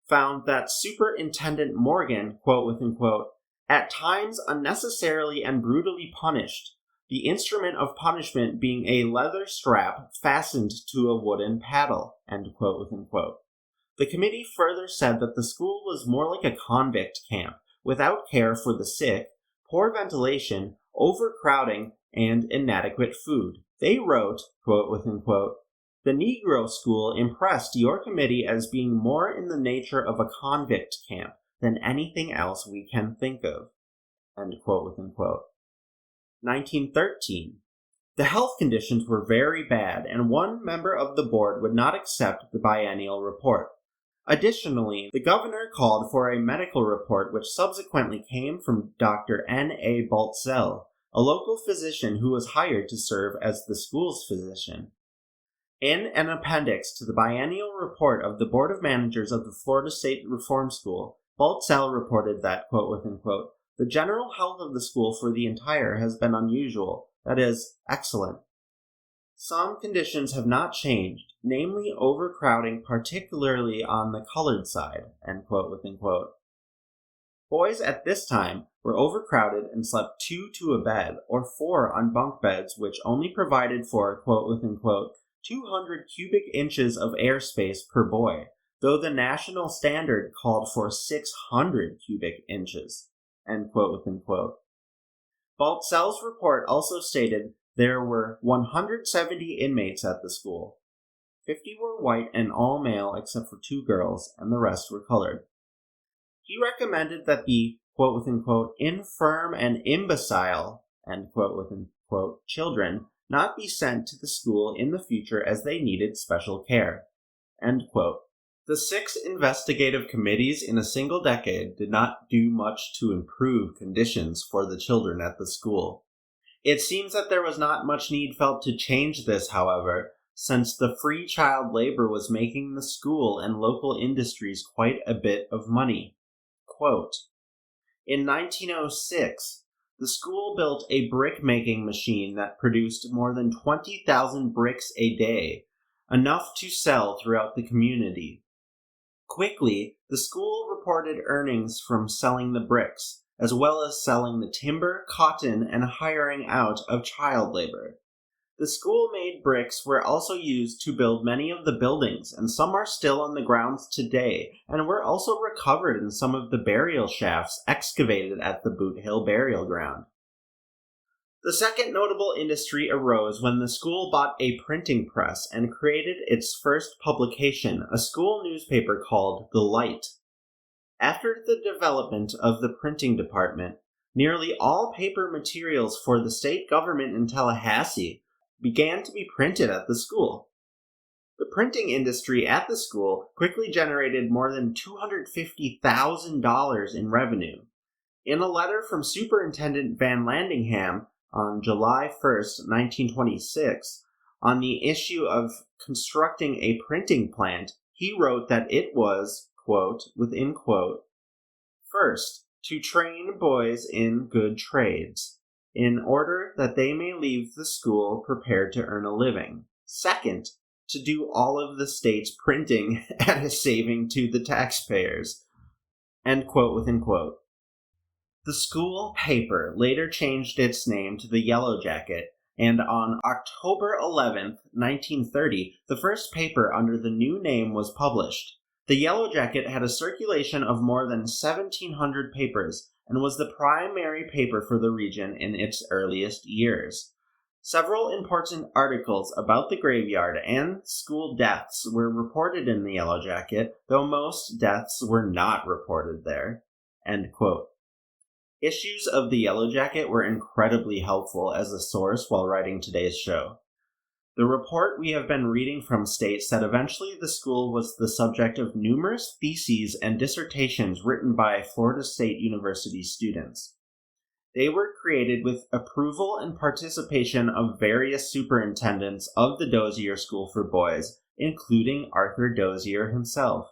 found that Superintendent Morgan, quote within quote, at times unnecessarily and brutally punished, the instrument of punishment being a leather strap fastened to a wooden paddle, end quote within quote. The committee further said that the school was more like a convict camp, without care for the sick, poor ventilation, overcrowding, and inadequate food. They wrote, quote within quote, "The Negro School impressed your committee as being more in the nature of a convict camp than anything else we can think of." End quote within quote. 1913. The health conditions were very bad, and one member of the board would not accept the biennial report. Additionally, the governor called for a medical report which subsequently came from Dr. N.A. Baltzell, a local physician who was hired to serve as the school's physician. In an appendix to the biennial report of the Board of Managers of the Florida State Reform School, Baltzell reported that, quote within quote, "The general health of the school for the entire has been unusual, that is, excellent. Some conditions have not changed, namely overcrowding, particularly on the colored side," end quote within quote. Boys at this time were overcrowded and slept 2 to a bed, or 4 on bunk beds which only provided for, quote within quote, 200 cubic inches of airspace per boy. though the national standard called for 600 cubic inches, end quote within quote. Baltzell's report also stated there were 170 inmates at the school. 50 were white and all male except for 2 girls, and the rest were colored. He recommended that the quote within quote infirm and imbecile, end quote within quote, children not be sent to the school in the future as they needed special care, end quote. The 6 investigative committees in a single decade did not do much to improve conditions for the children at the school. It seems that there was not much need felt to change this, however, since the free child labor was making the school and local industries quite a bit of money. Quote, in 1906, the school built a brick-making machine that produced more than 20,000 bricks a day, enough to sell throughout the community. Quickly, the school reported earnings from selling the bricks, as well as selling the timber, cotton, and hiring out of child labor. The school-made bricks were also used to build many of the buildings, and some are still on the grounds today, and were also recovered in some of the burial shafts excavated at the Boot Hill Burial Ground. The second notable industry arose when the school bought a printing press and created its first publication, a school newspaper called The Light. After the development of the printing department, nearly all paper materials for the state government in Tallahassee began to be printed at the school. The printing industry at the school quickly generated more than $250,000 in revenue. In a letter from Superintendent Van Landingham on July 1st, 1926, on the issue of constructing a printing plant, he wrote that it was, quote, within quote, first, to train boys in good trades, in order that they may leave the school prepared to earn a living. Second, to do all of the state's printing at a saving to the taxpayers, end quote within quote. The school paper later changed its name to the Yellow Jacket, and on October 11, 1930, the first paper under the new name was published. The Yellow Jacket had a circulation of more than 1,700 papers, and was the primary paper for the region in its earliest years. Several important articles about the graveyard and school deaths were reported in the Yellow Jacket, though most deaths were not reported there. End quote. Issues of the Yellow Jacket were incredibly helpful as a source while writing today's show. The report we have been reading from states that eventually the school was the subject of numerous theses and dissertations written by Florida State University students. They were created with approval and participation of various superintendents of the Dozier School for Boys, including Arthur Dozier himself.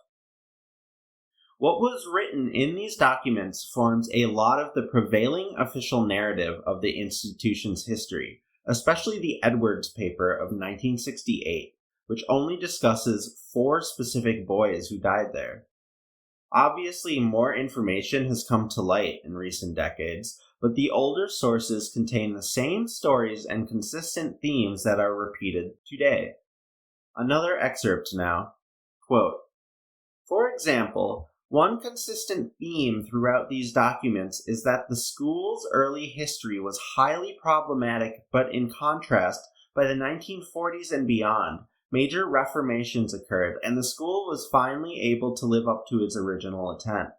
What was written in these documents forms a lot of the prevailing official narrative of the institution's history, especially the Edwards paper of 1968, which only discusses 4 specific boys who died there. Obviously, more information has come to light in recent decades, but the older sources contain the same stories and consistent themes that are repeated today. Another excerpt now. Quote, for example, one consistent theme throughout these documents is that the school's early history was highly problematic, but in contrast, by the 1940s and beyond, major reformations occurred, and the school was finally able to live up to its original intent.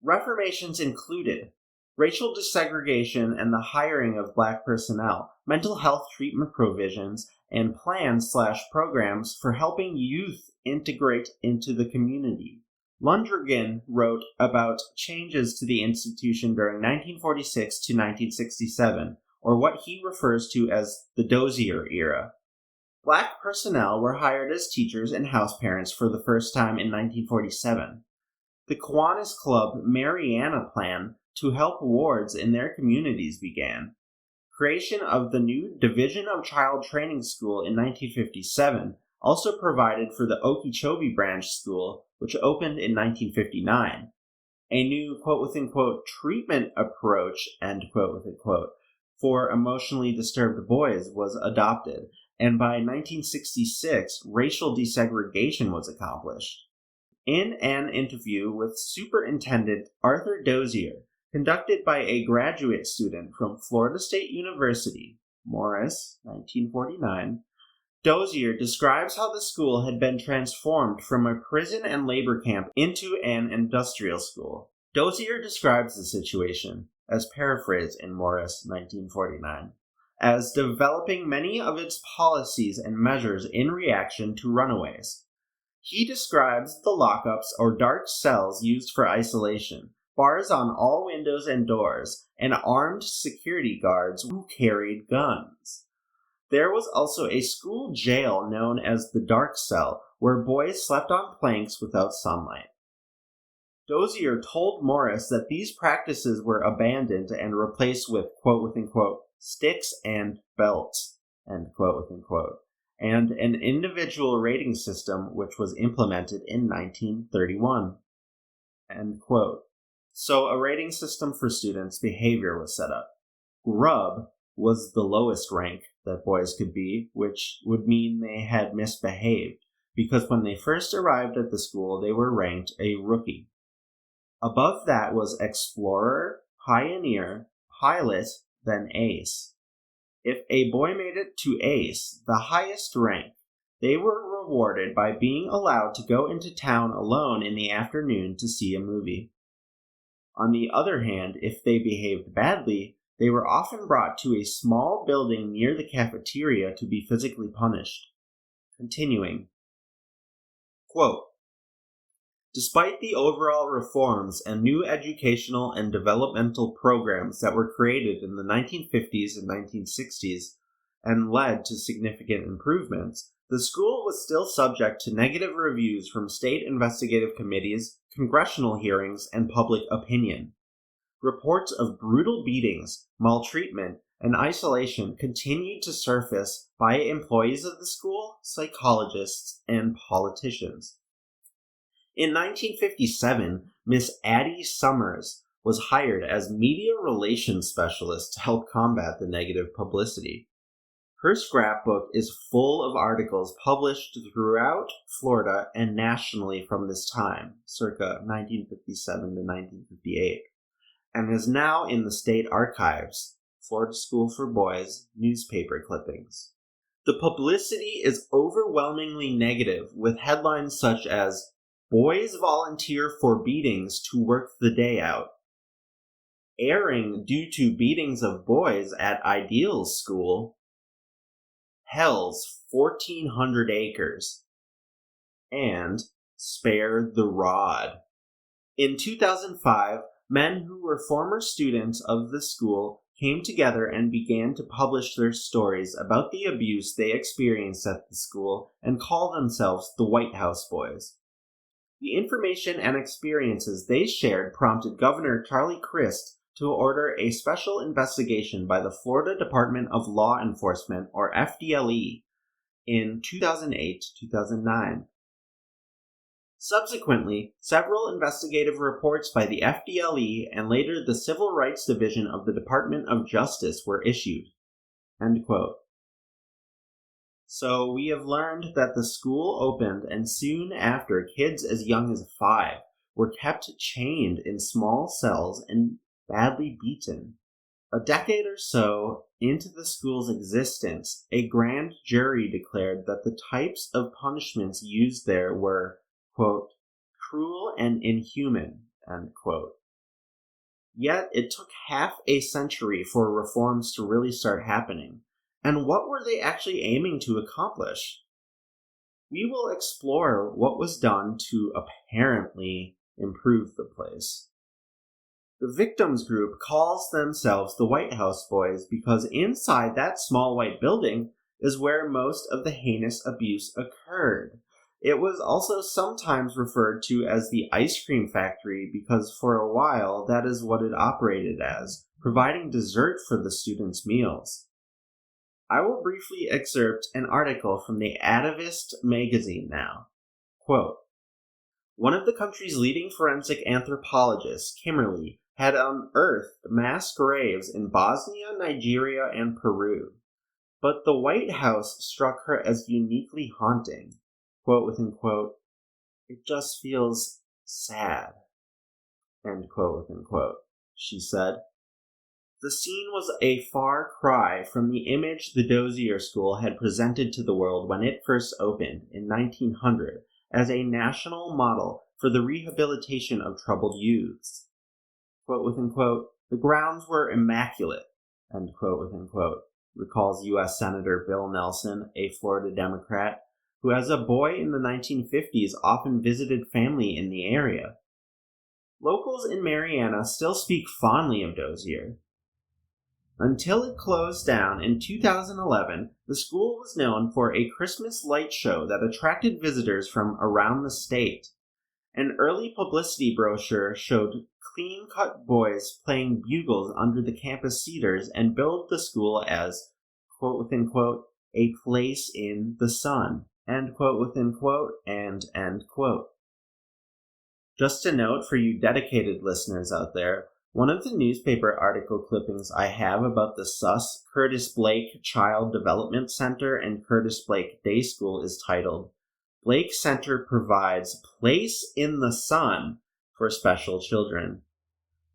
Reformations included racial desegregation and the hiring of black personnel, mental health treatment provisions, and plans/programs for helping youth integrate into the community. Lundgren wrote about changes to the institution during 1946 to 1967, or what he refers to as the Dozier era. Black personnel were hired as teachers and house parents for the first time in 1947. The Kiwanis Club Mariana Plan to help wards in their communities began. Creation of the new Division of Child Training School in 1957 also provided for the Okeechobee Branch School, which opened in 1959. A new quote-within-quote treatment approach, end quote-within-quote, for emotionally disturbed boys was adopted, and by 1966, racial desegregation was accomplished. In an interview with Superintendent Arthur Dozier, conducted by a graduate student from Florida State University, Morris, 1949, Dozier describes how the school had been transformed from a prison and labor camp into an industrial school. Dozier describes the situation, as paraphrased in Morris, 1949, as developing many of its policies and measures in reaction to runaways. He describes the lockups or dark cells used for isolation, bars on all windows and doors, and armed security guards who carried guns. There was also a school jail known as the dark cell, where boys slept on planks without sunlight. Dozier told Morris that these practices were abandoned and replaced with, quote, sticks and belts, end quote, and an individual rating system which was implemented in 1931, end quote. So a rating system for students' behavior was set up. Grub was the lowest rank that boys could be, which would mean they had misbehaved, because when they first arrived at the school, they were ranked a rookie. Above that was explorer, pioneer, pilot, then ace. If a boy made it to ace, the highest rank, they were rewarded by being allowed to go into town alone in the afternoon to see a movie. On the other hand, if they behaved badly, they were often brought to a small building near the cafeteria to be physically punished. Continuing, quote, despite the overall reforms and new educational and developmental programs that were created in the 1950s and 1960s and led to significant improvements, the school was still subject to negative reviews from state investigative committees, congressional hearings, and public opinion. Reports of brutal beatings, maltreatment, and isolation continued to surface by employees of the school, psychologists, and politicians. In 1957, Miss Addie Summers was hired as media relations specialist to help combat the negative publicity. Her scrapbook is full of articles published throughout Florida and nationally from this time, circa 1957 to 1958, and is now in the state archives, Florida School for Boys, newspaper clippings. The publicity is overwhelmingly negative, with headlines such as, "Boys volunteer for beatings to work the day out," "Airing due to beatings of boys at Ideals School," "Hell's 1,400 acres," and "Spare the Rod." In 2005, men who were former students of the school came together and began to publish their stories about the abuse they experienced at the school and call themselves the White House Boys. The information and experiences they shared prompted Governor Charlie Crist to order a special investigation by the Florida Department of Law Enforcement, or FDLE, in 2008-2009. Subsequently, several investigative reports by the FDLE and later the Civil Rights Division of the Department of Justice were issued. End quote. So we have learned that the school opened, and soon after, kids as young as 5 were kept chained in small cells and badly beaten. A decade or so into the school's existence, a grand jury declared that the types of punishments used there were, quote, cruel and inhuman, end quote. Yet it took half a century for reforms to really start happening. And what were they actually aiming to accomplish? We will explore what was done to apparently improve the place. The victims group calls themselves the White House Boys because inside that small white building is where most of the heinous abuse occurred. It was also sometimes referred to as the ice cream factory because for a while that is what it operated as, providing dessert for the students' meals. I will briefly excerpt an article from the Atavist magazine now. Quote, one of the country's leading forensic anthropologists, Kimberly, had unearthed mass graves in Bosnia, Nigeria, and Peru. But the White House struck her as uniquely haunting. Quote within quote, It just feels sad, end quote, within quote, she said. The scene was a far cry from the image the Dozier School had presented to the world when it first opened in 1900 as a national model for the rehabilitation of troubled youths. Quote within quote, the grounds were immaculate, end quote within quote, recalls U.S. Senator Bill Nelson, a Florida Democrat, who as a boy in the 1950s often visited family in the area. Locals in Marianna still speak fondly of Dozier. Until it closed down in 2011, the school was known for a Christmas light show that attracted visitors from around the state. An early publicity brochure showed clean-cut boys playing bugles under the campus cedars and billed the school as, quote within quote, a place in the sun, end quote within quote, and end quote. Just a note for you dedicated listeners out there, one of the newspaper article clippings I have about the SUS Curtis Blake Child Development Center and Curtis Blake Day School is titled, Blake Center Provides Place in the Sun for Special Children.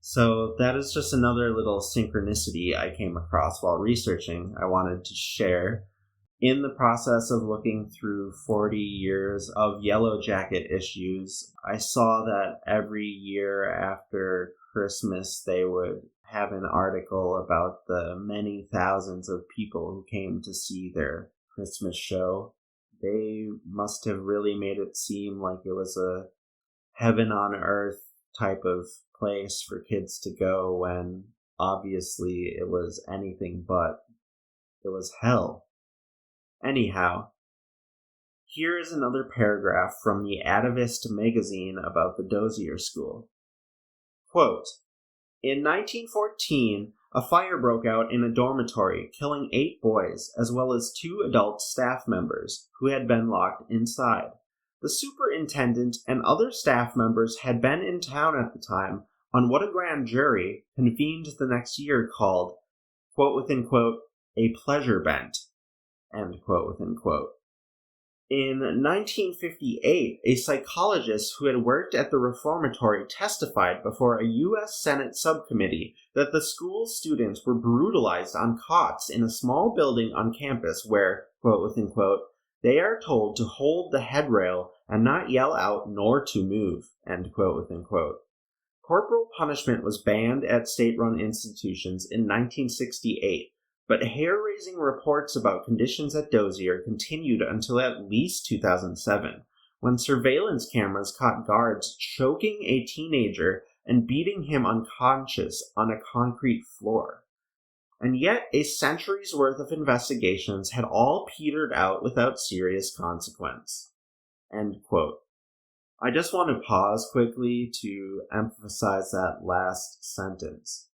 So that is just another little synchronicity I came across while researching I wanted to share. In the process of looking through 40 years of Yellow Jacket issues, I saw that every year after Christmas they would have an article about the many thousands of people who came to see their Christmas show. They must have really made it seem like it was a heaven on earth type of place for kids to go when obviously it was anything but. It was hell. Anyhow, here is another paragraph from the Atavist magazine about the Dozier School. Quote, in 1914, a fire broke out in a dormitory, killing 8 boys, as well as 2 adult staff members, who had been locked inside. The superintendent and other staff members had been in town at the time on what a grand jury, convened the next year, called, quote within quote, a pleasure bent, end quote within quote. In 1958, a psychologist who had worked at the reformatory testified before a U.S. Senate subcommittee that the school's students were brutalized on cots in a small building on campus where, quote within quote, they are told to hold the headrail and not yell out nor to move, end quote within quote. Corporal punishment was banned at state-run institutions in 1968. But hair-raising reports about conditions at Dozier continued until at least 2007, when surveillance cameras caught guards choking a teenager and beating him unconscious on a concrete floor. And yet, a century's worth of investigations had all petered out without serious consequence. End quote. I just want to pause quickly to emphasize that last sentence.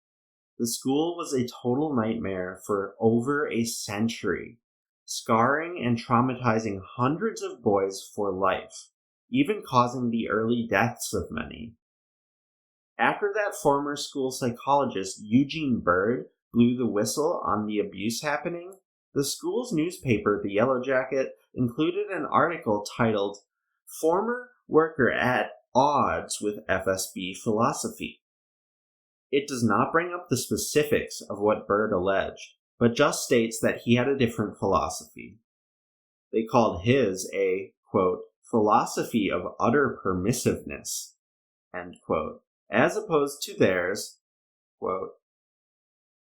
The school was a total nightmare for over a century, scarring and traumatizing hundreds of boys for life, even causing the early deaths of many. After that former school psychologist Eugene Bird blew the whistle on the abuse happening, the school's newspaper, the Yellow Jacket, included an article titled, Former Worker at Odds with FSB Philosophy. It does not bring up the specifics of what Bird alleged, but just states that he had a different philosophy. They called his a, quote, philosophy of utter permissiveness, end quote, as opposed to theirs, quote,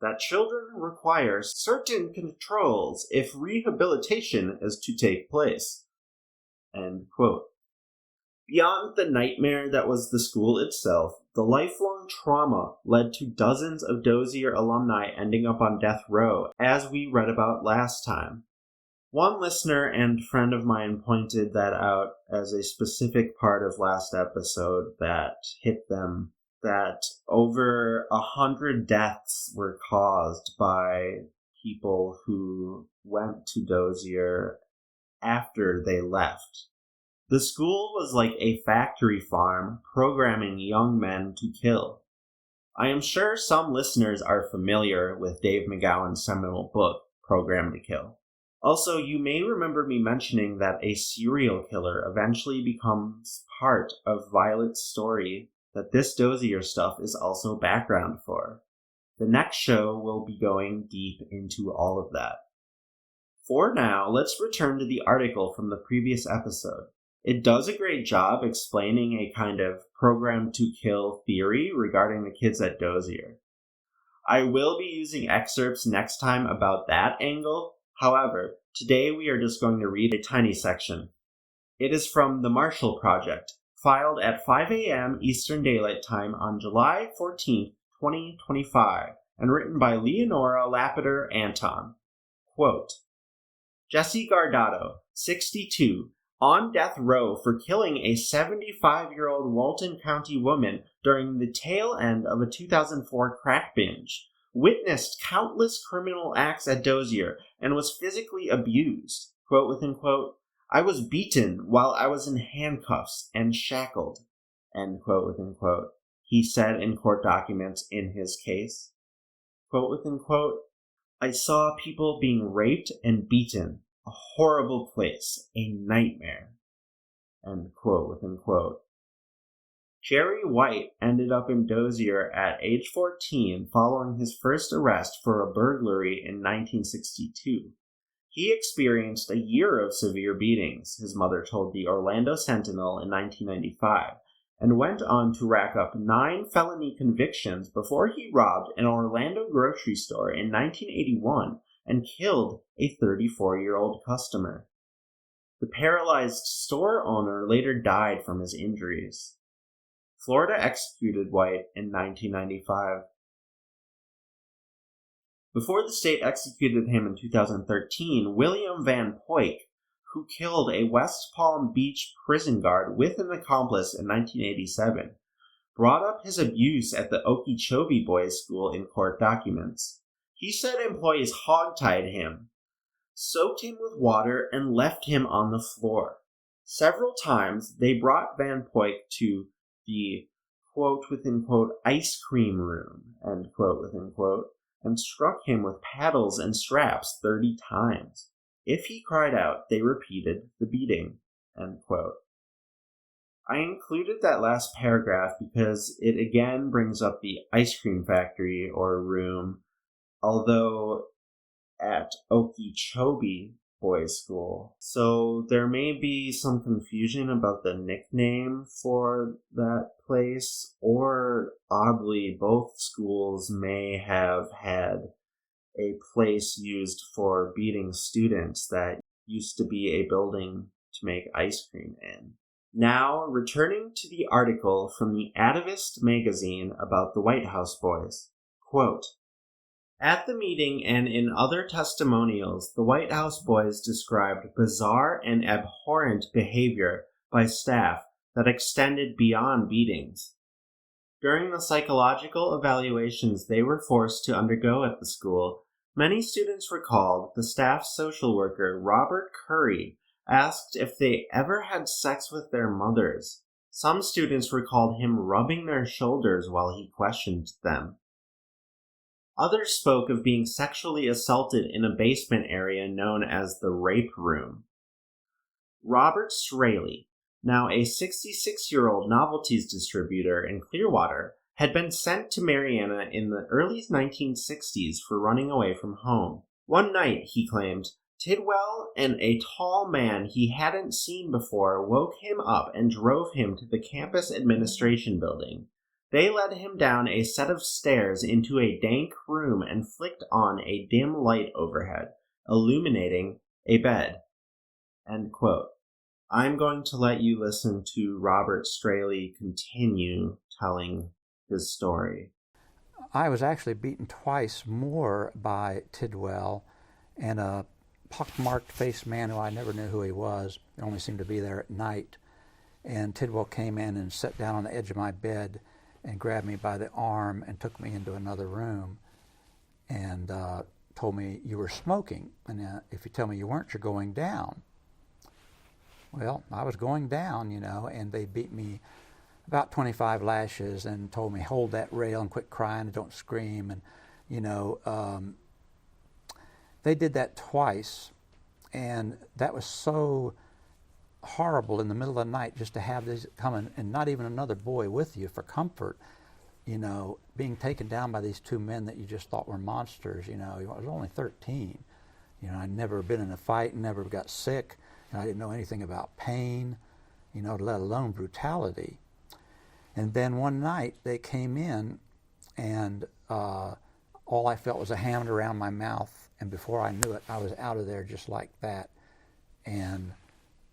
that children require certain controls if rehabilitation is to take place, end quote. Beyond the nightmare that was the school itself, the lifelong trauma led to dozens of Dozier alumni ending up on death row, as we read about last time. One listener and friend of mine pointed that out as a specific part of last episode that hit them, that over 100 deaths were caused by people who went to Dozier after they left. The school was like a factory farm programming young men to kill. I am sure some listeners are familiar with Dave McGowan's seminal book, Program to Kill. Also, you may remember me mentioning that a serial killer eventually becomes part of Violet's story that this Dozier stuff is also background for. The next show will be going deep into all of that. For now, let's return to the article from the previous episode. It does a great job explaining a kind of program to kill theory regarding the kids at Dozier. I will be using excerpts next time about that angle. However, today we are just going to read a tiny section. It is from The Marshall Project, filed at 5 a.m. Eastern Daylight Time on July 14, 2025, and written by Leonora Lapider Anton. Quote, Jesse Guardado, 62, on death row for killing a 75-year-old Walton County woman during the tail end of a 2004 crack binge, witnessed countless criminal acts at Dozier and was physically abused. Quote within quote, I was beaten while I was in handcuffs and shackled. End quote within quote, he said in court documents in his case. Quote within quote, I saw people being raped and beaten. A horrible place. A nightmare. End quote within quote. Jerry White ended up in Dozier at age 14 following his first arrest for a burglary in 1962. He experienced a year of severe beatings, his mother told the Orlando Sentinel in 1995, and went on to rack up 9 felony convictions before he robbed an Orlando grocery store in 1981 and killed a 34-year-old customer. The paralyzed store owner later died from his injuries. Florida executed White in 1995. Before the state executed him in 2013, William Van Poyck, who killed a West Palm Beach prison guard with an accomplice in 1987, brought up his abuse at the Okeechobee Boys' School in court documents. He said employees hogtied him, soaked him with water, and left him on the floor. Several times they brought Van Poyck to the quote within quote ice cream room, end quote within quote, and struck him with paddles and straps 30 times. If he cried out, they repeated the beating, end quote. I included that last paragraph because it again brings up the ice cream factory or room, although at Okeechobee Boys' School. So there may be some confusion about the nickname for that place, or oddly, both schools may have had a place used for beating students that used to be a building to make ice cream in. Now, returning to the article from the Atavist magazine about the White House Boys. Quote, at the meeting and in other testimonials, the White House Boys described bizarre and abhorrent behavior by staff that extended beyond beatings. During the psychological evaluations they were forced to undergo at the school, many students recalled the staff social worker Robert Curry asked if they ever had sex with their mothers. Some students recalled him rubbing their shoulders while he questioned them. Others spoke of being sexually assaulted in a basement area known as the rape room. Robert Straley, now a 66-year-old novelties distributor in Clearwater, had been sent to Marianna in the early 1960s for running away from home. One night, he claimed, Tidwell and a tall man he hadn't seen before woke him up and drove him to the campus administration building. They led him down a set of stairs into a dank room and flicked on a dim light overhead, illuminating a bed. End quote. I'm going to let you listen to Robert Straley continue telling his story. I was actually beaten twice more by Tidwell and a pockmarked-faced man who I never knew who he was. He only seemed to be there at night. And Tidwell came in and sat down on the edge of my bed and grabbed me by the arm and took me into another room and told me, you were smoking, and if you tell me you weren't, you're going down. Well, I was going down, and they beat me about 25 lashes and told me, hold that rail and quit crying and don't scream. And, they did that twice. And that was so horrible in the middle of the night just to have these coming and not even another boy with you for comfort, you know, being taken down by these two men that you just thought were monsters. You know, I was only 13. You know, I'd never been in a fight, never got sick, and I didn't know anything about pain, you know, let alone brutality. And then one night they came in, and all I felt was a hand around my mouth, and before I knew it, I was out of there just like that. And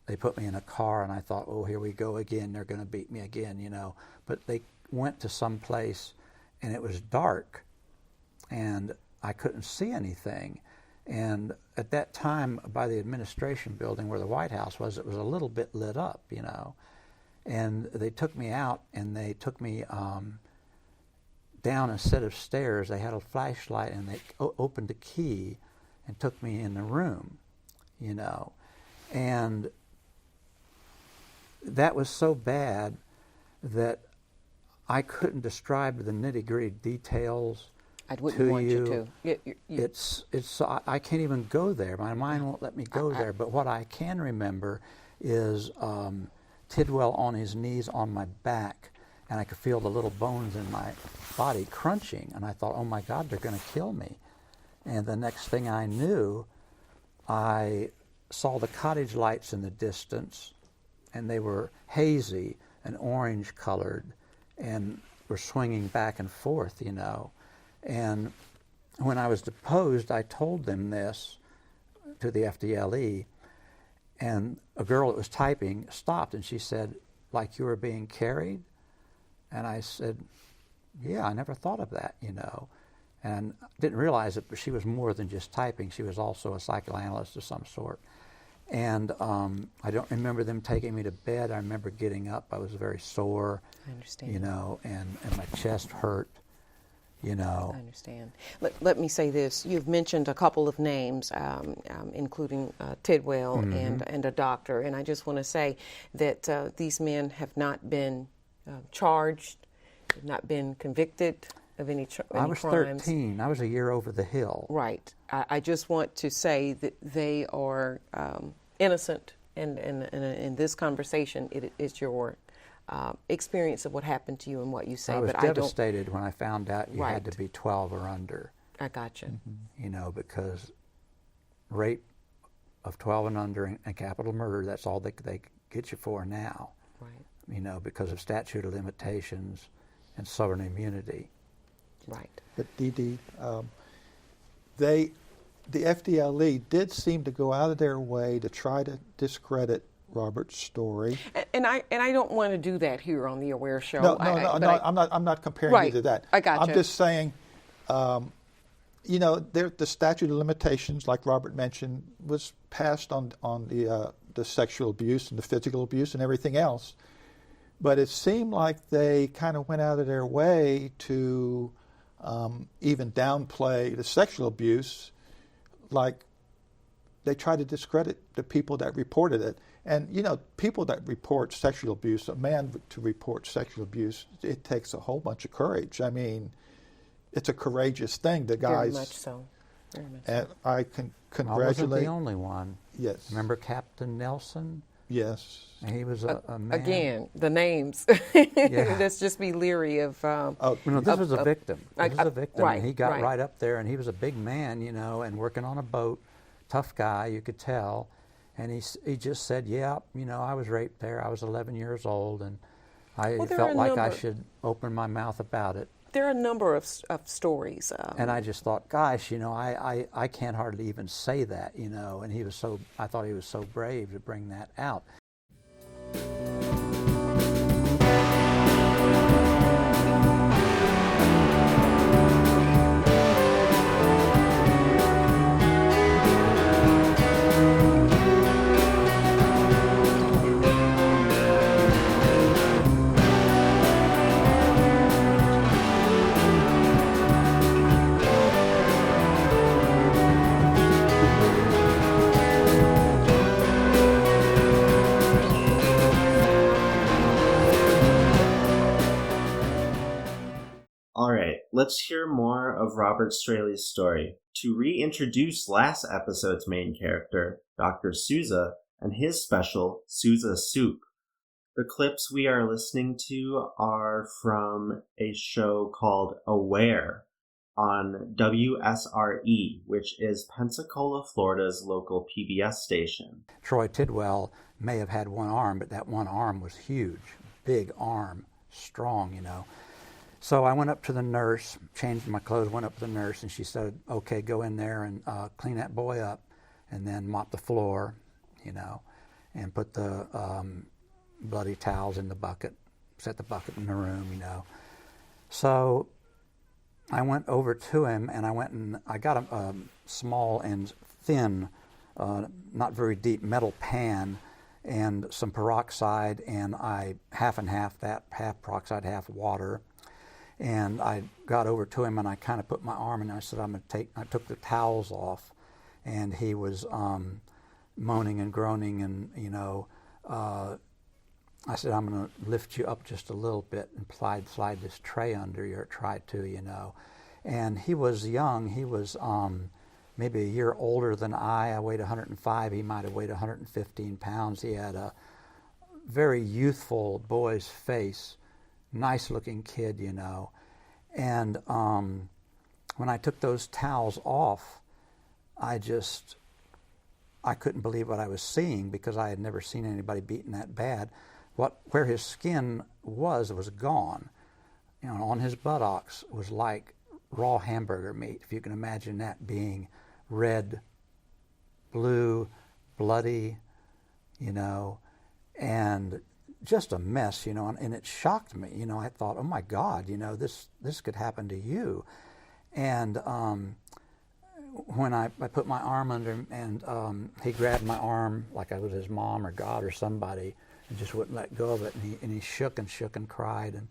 they put me in a car, and I thought, oh, here we go again. They're going to beat me again, you know. But they went to some place, and it was dark, and I couldn't see anything. And at that time, by the administration building where the White House was, it was a little bit lit up, you know. And they took me out, and they took me down a set of stairs. They had a flashlight, and they opened a key and took me in the room, you know. And that was so bad that I couldn't describe the nitty-gritty details. I wouldn't want you to. It's I can't even go there. My mind won't let me go there. But what I can remember is Tidwell on his knees on my back, and I could feel the little bones in my body crunching. And I thought, oh my God, they're going to kill me. And the next thing I knew, I saw the cottage lights in the distance, and they were hazy and orange colored, and were swinging back and forth, you know. And when I was deposed, I told them this to the FDLE, and a girl that was typing stopped, and she said, like you were being carried? And I said, yeah, I never thought of that, you know. And didn't realize it, but she was more than just typing. She was also a psychoanalyst of some sort. And I don't remember them taking me to bed. I remember getting up. I was very sore, I understand. you know, and my chest hurt, you know. I understand. Let me say this. You've mentioned a couple of names, including Tidwell and a doctor. And I just want to say that these men have not been charged, have not been convicted of any crimes. I was 13. I was a year over the hill. Right. I just want to say that they are innocent, and in this conversation, it is your experience of what happened to you and what you say. I was but devastated when I found out you Right. had to be 12 or under. I got you. You know, because rape of 12 and under and capital murder, that's all they get you for now. Right. You know, because of statute of limitations and sovereign immunity. Right. But Dee Dee, the FDLE did seem to go out of their way to try to discredit Robert's story. And I don't want to do that here on the Aware Show. No, I'm not comparing Right. you to that. I got I'm you. just saying, you know, the statute of limitations, like Robert mentioned, was passed on the sexual abuse and the physical abuse and everything else. But it seemed like they kind of went out of their way to even downplay the sexual abuse, like they tried to discredit the people that reported it. And, you know, people that report sexual abuse, a man to report sexual abuse, it takes a whole bunch of courage. I mean, it's a courageous thing. The guys. Very much so. Very much And so. I can I wasn't congratulate. the only one. Yes. Remember Captain Nelson? Yes. He was a man. Again, the names. Yeah. Let's just be leery of. Oh, You know, this was a victim. This was a victim. right, and he got right. right up there, and he was a big man, you know, and working on a boat, tough guy, you could tell. And he just said, yeah, you know, I was raped there. I was 11 years old, and I Well, there are felt a like I number- should open my mouth about it. There are a number of stories. And I just thought, gosh, you know, I can't hardly even say that, you know. And I thought he was so brave to bring that out. Alright, let's hear more of Robert Straley's story. To reintroduce last episode's main character, Dr. Souza, and his special, Souza Soup. The clips we are listening to are from a show called Aware on WSRE, which is Pensacola, Florida's local PBS station. Troy Tidwell may have had one arm, but that one arm was huge, big arm, strong, you know. So I went up to the nurse, changed my clothes, went up to the nurse, and she said, okay, go in there and clean that boy up, and then mop the floor, you know, and put the bloody towels in the bucket, set the bucket in the room, you know. So I went over to him, and I got a small and thin, not very deep metal pan and some peroxide, and I half and half, that half peroxide, half water. And I got over to him, and I kind of put my arm, and I said, I took the towels off, and he was moaning and groaning, and, you know, I said, I'm going to lift you up just a little bit and slide this tray under you, or try to, you know. And he was young. He was maybe a year older than I weighed 105. He might have weighed 115 pounds. He had a very youthful boy's face, nice-looking kid, you know. And when I took those towels off, I couldn't believe what I was seeing, because I had never seen anybody beaten that bad. Where his skin was gone. You know, on his buttocks was like raw hamburger meat, if you can imagine that, being red, blue, bloody, you know, and just a mess, you know, and it shocked me. You know, I thought, oh my God, you know, this could happen to you. And when I put my arm under him, and he grabbed my arm like I was his mom or God or somebody, and just wouldn't let go of it, and he shook and cried, and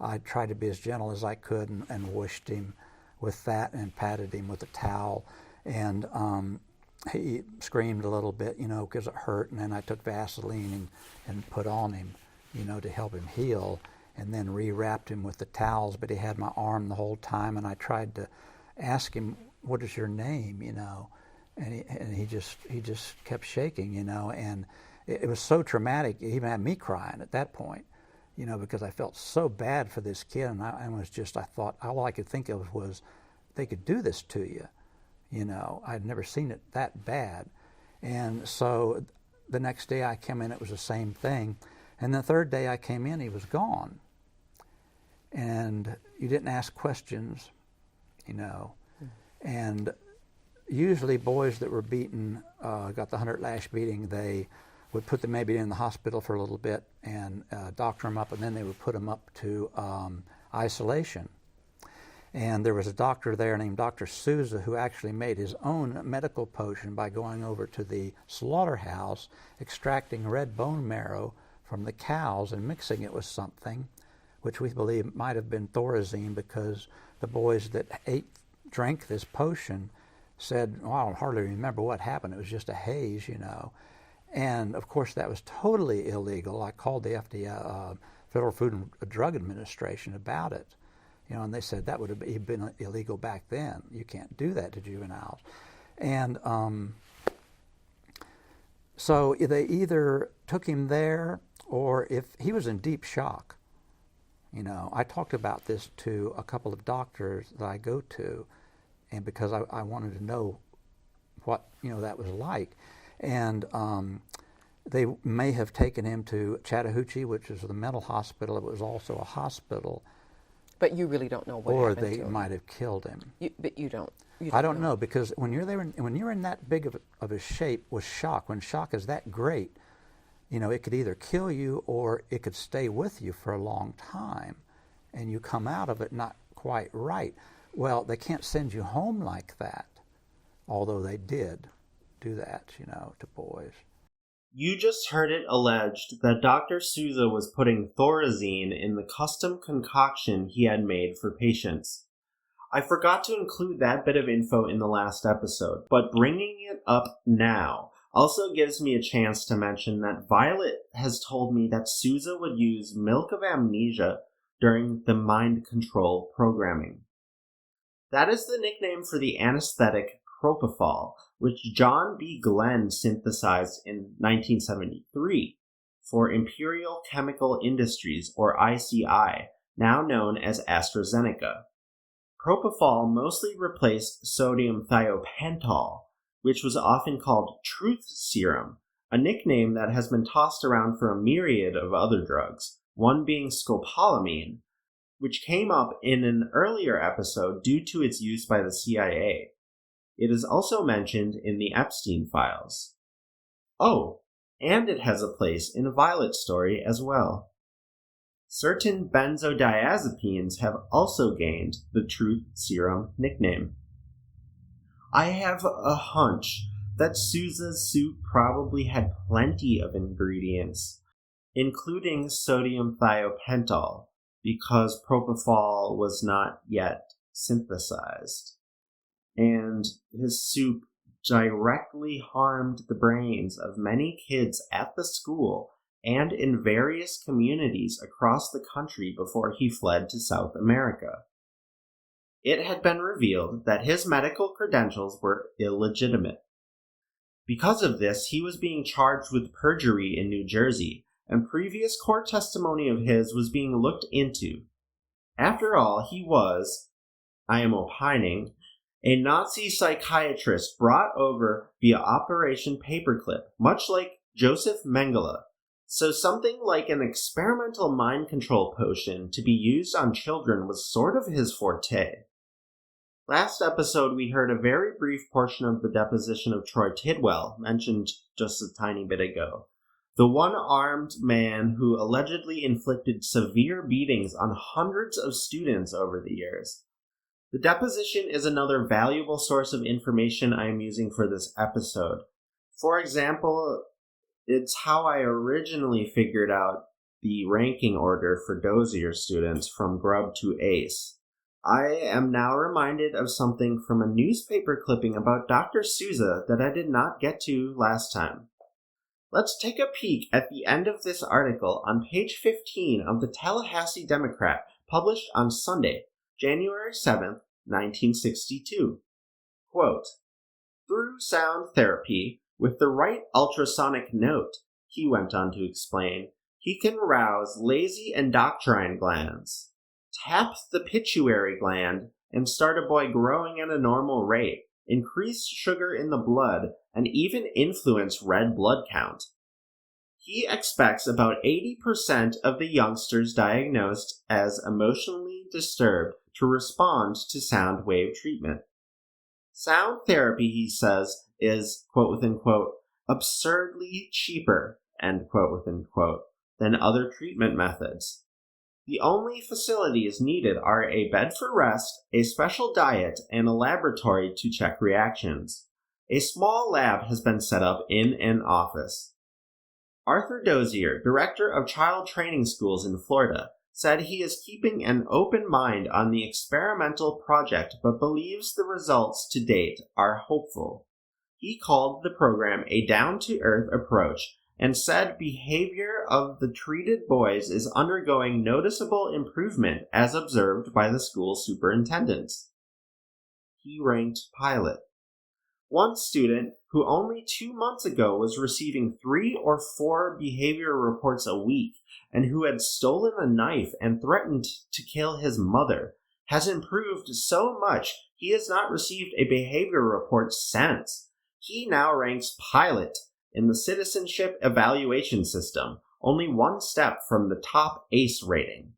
I tried to be as gentle as I could, and washed him with that, and patted him with a towel, and he screamed a little bit, you know, because it hurt, and then I took Vaseline and put on him, you know, to help him heal, and then rewrapped him with the towels, but he had my arm the whole time, and I tried to ask him, what is your name, you know, and he just kept shaking, you know, and it was so traumatic, it even had me crying at that point, you know, because I felt so bad for this kid, and I thought, all I could think of was, they could do this to you, you know. I'd never seen it that bad. And so the next day I came in, it was the same thing. And the third day I came in, he was gone. And you didn't ask questions, you know. And usually boys that were beaten, got the 100 lash beating, they would put them maybe in the hospital for a little bit and doctor them up, and then they would put them up to isolation. And there was a doctor there named Dr. Souza who actually made his own medical potion by going over to the slaughterhouse, extracting red bone marrow from the cows and mixing it with something, which we believe might have been Thorazine, because the boys that drank this potion said, well, I don't hardly remember what happened. It was just a haze, you know. And, of course, that was totally illegal. I called the FDA, Federal Food and Drug Administration, about it. You know, and they said that would have been illegal back then. You can't do that to juveniles. And so they either took him there, or if he was in deep shock. You know, I talked about this to a couple of doctors that I go to, and because I wanted to know what, you know, that was like. And they may have taken him to Chattahoochee, which is the mental hospital. It was also a hospital. But you really don't know what or happened they to him. might have killed him. But you don't. I don't know, because when you're there, when you're in that big of a shape with shock, when shock is that great, you know, it could either kill you or it could stay with you for a long time, and you come out of it not quite right. Well, they can't send you home like that, although they did do that, you know, to boys. You just heard it alleged that Dr. Souza was putting Thorazine in the custom concoction he had made for patients. I forgot to include that bit of info in the last episode, but bringing it up now also gives me a chance to mention that Violet has told me that Souza would use milk of amnesia during the mind control programming. That is the nickname for the anesthetic propofol, which John B. Glenn synthesized in 1973 for Imperial Chemical Industries, or ICI, now known as AstraZeneca. Propofol mostly replaced sodium thiopental, which was often called truth serum, a nickname that has been tossed around for a myriad of other drugs, one being scopolamine, which came up in an earlier episode due to its use by the CIA. It is also mentioned in the Epstein files. Oh, and it has a place in Violet's story as well. Certain benzodiazepines have also gained the truth serum nickname. I have a hunch that Sousa's soup probably had plenty of ingredients, including sodium thiopental, because propofol was not yet synthesized. And his soup directly harmed the brains of many kids at the school and in various communities across the country before he fled to South America. It had been revealed that his medical credentials were illegitimate. Because of this, he was being charged with perjury in New Jersey, and previous court testimony of his was being looked into. After all, he was, I am opining, a Nazi psychiatrist brought over via Operation Paperclip, much like Joseph Mengele. So something like an experimental mind control potion to be used on children was sort of his forte. Last episode, we heard a very brief portion of the deposition of Troy Tidwell, mentioned just a tiny bit ago. The one-armed man who allegedly inflicted severe beatings on hundreds of students over the years. The deposition is another valuable source of information I am using for this episode. For example, it's how I originally figured out the ranking order for Dozier students from Grub to Ace. I am now reminded of something from a newspaper clipping about Dr. Sousa that I did not get to last time. Let's take a peek at the end of this article on page 15 of the Tallahassee Democrat, published on Sunday, January 7th, 1962. Quote, "Through sound therapy, with the right ultrasonic note," he went on to explain, "he can rouse lazy endocrine glands, tap the pituitary gland, and start a boy growing at a normal rate, increase sugar in the blood, and even influence red blood count. He expects about 80% of the youngsters diagnosed as emotionally disturbed to respond to sound wave treatment. Sound therapy," he says, "is, quote within quote, absurdly cheaper, end quote within quote, than other treatment methods. The only facilities needed are a bed for rest, a special diet, and a laboratory to check reactions. A small lab has been set up in an office." Arthur Dozier, director of child training schools in Florida, said he is keeping an open mind on the experimental project but believes the results to date are hopeful. He called the program a down-to-earth approach and said behavior of the treated boys is undergoing noticeable improvement as observed by the school superintendents. He ranked pilot. One student, who only 2 months ago was receiving 3 or 4 behavior reports a week and who had stolen a knife and threatened to kill his mother, has improved so much he has not received a behavior report since. He now ranks pilot in the citizenship evaluation system, only one step from the top ACE rating.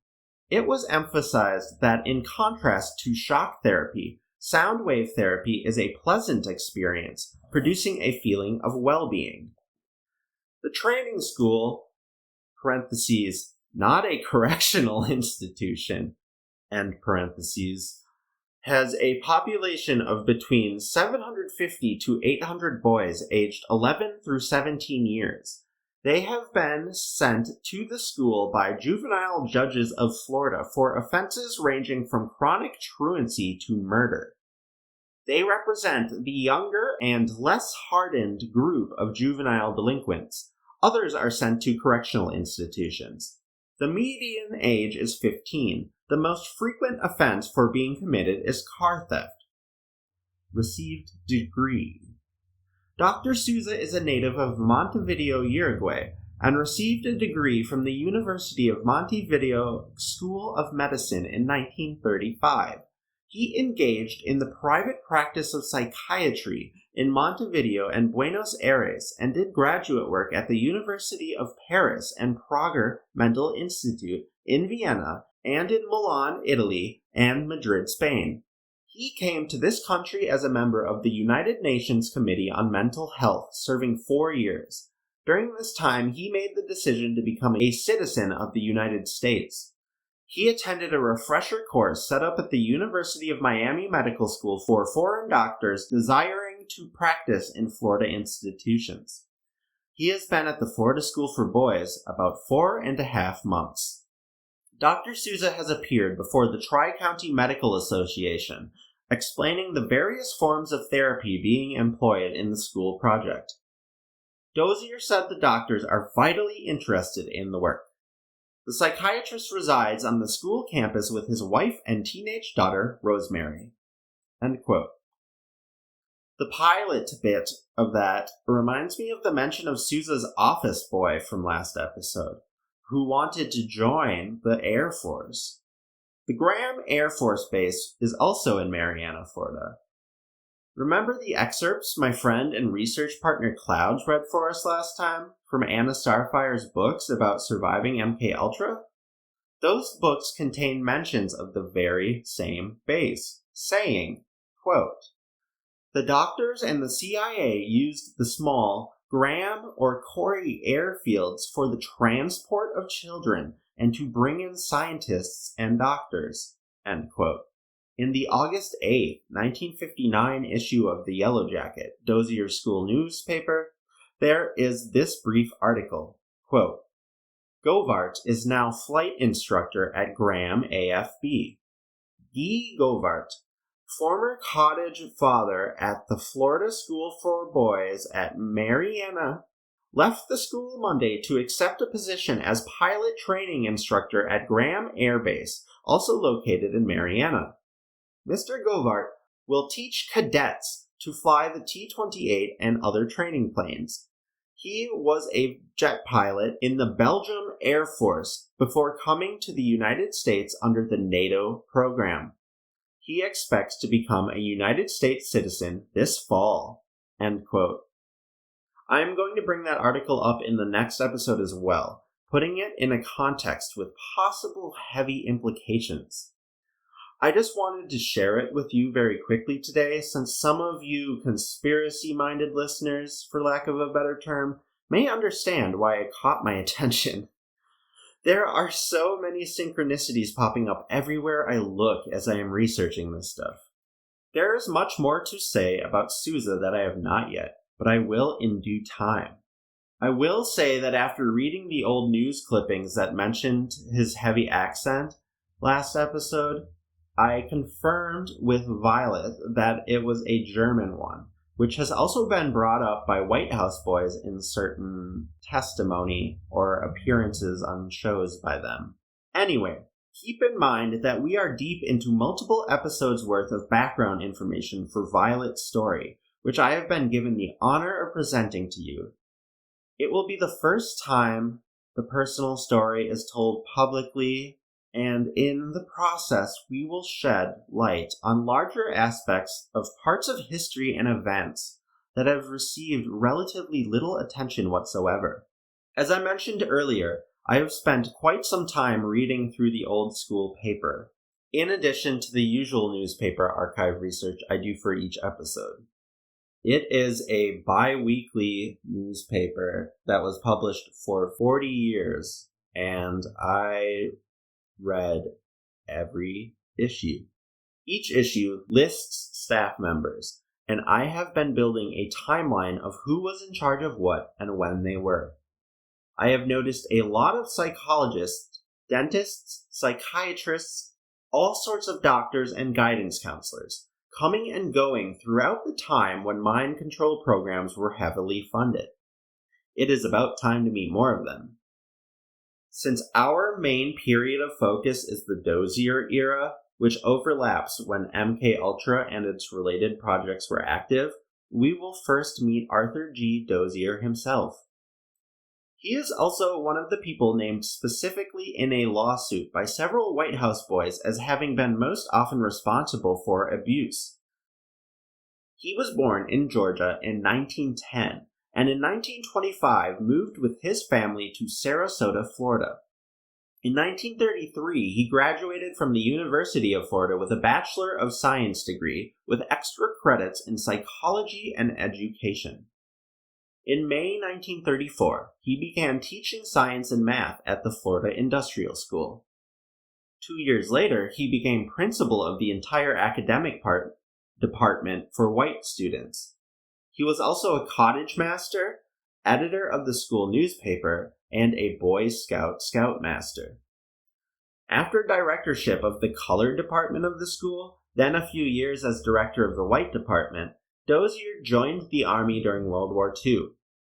It was emphasized that in contrast to shock therapy, sound wave therapy is a pleasant experience, producing a feeling of well-being. The training school, parentheses, not a correctional institution, end parentheses, has a population of between 750 to 800 boys aged 11 through 17 years. They have been sent to the school by juvenile judges of Florida for offenses ranging from chronic truancy to murder. They represent the younger and less hardened group of juvenile delinquents. Others are sent to correctional institutions. The median age is 15. The most frequent offense for being committed is car theft. Received degree. Dr. Souza is a native of Montevideo, Uruguay, and received a degree from the University of Montevideo School of Medicine in 1935. He engaged in the private practice of psychiatry in Montevideo and Buenos Aires and did graduate work at the University of Paris and Prager Mental Institute in Vienna and in Milan, Italy, and Madrid, Spain. He came to this country as a member of the United Nations Committee on Mental Health, serving 4 years. During this time, he made the decision to become a citizen of the United States. He attended a refresher course set up at the University of Miami Medical School for foreign doctors desiring to practice in Florida institutions. He has been at the Florida School for Boys about 4.5 months. Dr. Souza has appeared before the Tri-County Medical Association, explaining the various forms of therapy being employed in the school project. Dozier said the doctors are vitally interested in the work. The psychiatrist resides on the school campus with his wife and teenage daughter, Rosemary. End quote. The pilot bit of that reminds me of the mention of Souza's office boy from last episode, who wanted to join the Air Force. The Graham Air Force Base is also in Marianna, Florida. Remember the excerpts my friend and research partner Clouds read for us last time from Anna Starfire's books about surviving MKULTRA? Those books contain mentions of the very same base, saying, quote, "The doctors and the CIA used the small Graham or Corey airfields for the transport of children and to bring in scientists and doctors." End quote. In the August 8, 1959 issue of the Yellow Jacket, Dozier School newspaper, there is this brief article, quote, "Govart is now flight instructor at Graham AFB. Guy Govart, former cottage father at the Florida School for Boys at Marianna, left the school Monday to accept a position as pilot training instructor at Graham Air Base, also located in Marianna. Mr. Govart will teach cadets to fly the T-28 and other training planes. He was a jet pilot in the Belgium Air Force before coming to the United States under the NATO program. He expects to become a United States citizen this fall." End quote. I'm going to bring that article up in the next episode as well, putting it in a context with possible heavy implications. I just wanted to share it with you very quickly today, since some of you conspiracy-minded listeners, for lack of a better term, may understand why it caught my attention. There are so many synchronicities popping up everywhere I look as I am researching this stuff. There is much more to say about Souza that I have not yet, but I will in due time. I will say that after reading the old news clippings that mentioned his heavy accent last episode, I confirmed with Violet that it was a German one, which has also been brought up by White House boys in certain testimony or appearances on shows by them. Anyway, keep in mind that we are deep into multiple episodes worth of background information for Violet's story, which I have been given the honor of presenting to you. It will be the first time the personal story is told publicly, and in the process we will shed light on larger aspects of parts of history and events that have received relatively little attention whatsoever. As I mentioned earlier, I have spent quite some time reading through the old school paper, in addition to the usual newspaper archive research I do for each episode. It is a bi-weekly newspaper that was published for 40 years, and I read every issue. Each issue lists staff members, and I have been building a timeline of who was in charge of what and when they were. I have noticed a lot of psychologists, dentists, psychiatrists, all sorts of doctors and guidance counselors coming and going throughout the time when mind control programs were heavily funded. It is about time to meet more of them. Since our main period of focus is the Dozier era, which overlaps when MKULTRA and its related projects were active, we will first meet Arthur G. Dozier himself. He is also one of the people named specifically in a lawsuit by several White House boys as having been most often responsible for abuse. He was born in Georgia in 1910, and in 1925 moved with his family to Sarasota, Florida. In 1933, he graduated from the University of Florida with a Bachelor of Science degree with extra credits in psychology and education. In May 1934, he began teaching science and math at the Florida Industrial School. 2 years later, he became principal of the entire academic department for white students. He was also a cottage master, editor of the school newspaper, and a Boy Scout scoutmaster. After directorship of the colored department of the school, then a few years as director of the white department, Dozier joined the Army during World War II.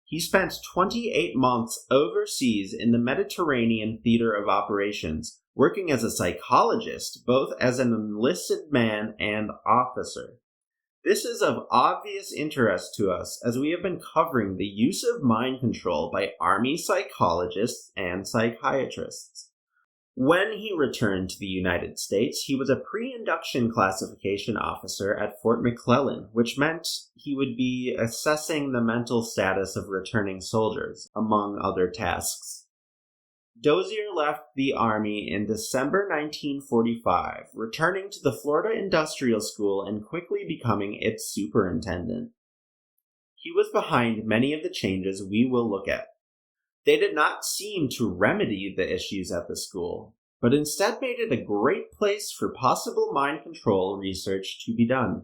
He spent 28 months overseas in the Mediterranean Theater of Operations, working as a psychologist, both as an enlisted man and officer. This is of obvious interest to us as we have been covering the use of mind control by Army psychologists and psychiatrists. When he returned to the United States, he was a pre-induction classification officer at Fort McClellan, which meant he would be assessing the mental status of returning soldiers, among other tasks. Dozier left the Army in December 1945, returning to the Florida Industrial School and quickly becoming its superintendent. He was behind many of the changes we will look at. They did not seem to remedy the issues at the school, but instead made it a great place for possible mind control research to be done.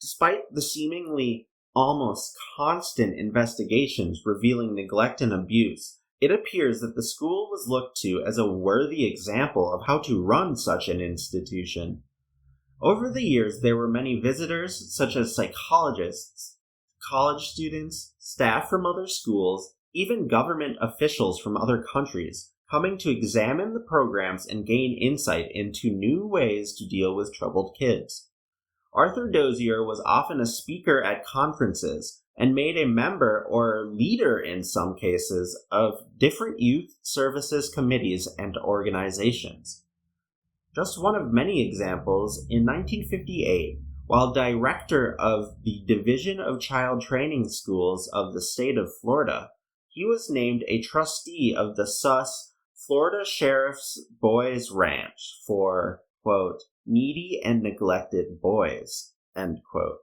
Despite the seemingly almost constant investigations revealing neglect and abuse, it appears that the school was looked to as a worthy example of how to run such an institution. Over the years, there were many visitors, such as psychologists, college students, staff from other schools, even government officials from other countries, coming to examine the programs and gain insight into new ways to deal with troubled kids. Arthur Dozier was often a speaker at conferences, and made a member or leader in some cases of different youth services committees and organizations. Just one of many examples, in 1958, while director of the Division of Child Training Schools of the state of Florida, he was named a trustee of the SUS Florida Sheriff's Boys Ranch for, quote, needy and neglected boys, end quote.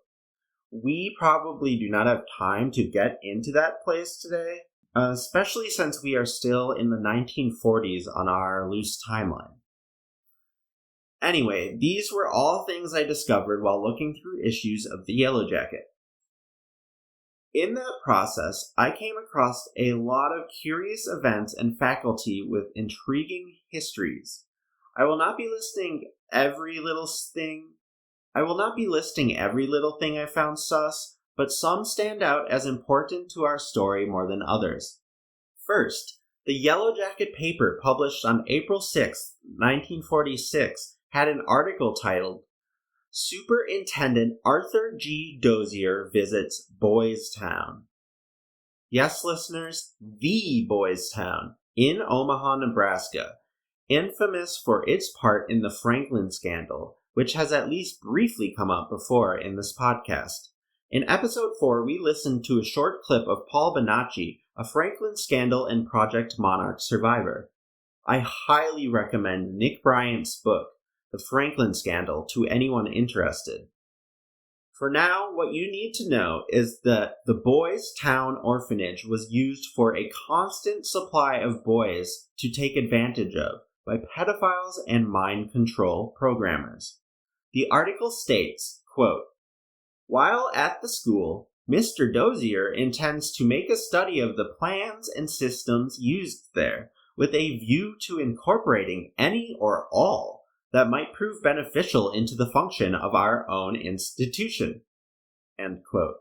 We probably do not have time to get into that place today, especially since we are still in the 1940s on our loose timeline. Anyway, these were all things I discovered while looking through issues of the Yellow Jacket. In that process, I came across a lot of curious events and faculty with intriguing histories. I will not be listing every little thing I found sus, but some stand out as important to our story more than others. First, the Yellow Jacket paper published on April 6, 1946, had an article titled, Superintendent Arthur G. Dozier Visits Boys Town. Yes, listeners, the Boys Town, in Omaha, Nebraska, infamous for its part in the Franklin scandal, which has at least briefly come up before in this podcast. In episode 4, we listened to a short clip of Paul Bonacci, a Franklin scandal and Project Monarch survivor. I highly recommend Nick Bryant's book, The Franklin Scandal, to anyone interested. For now, what you need to know is that the Boys Town Orphanage was used for a constant supply of boys to take advantage of by pedophiles and mind control programmers. The article states, quote, while at the school, Mr. Dozier intends to make a study of the plans and systems used there, with a view to incorporating any or all that might prove beneficial into the function of our own institution. End quote.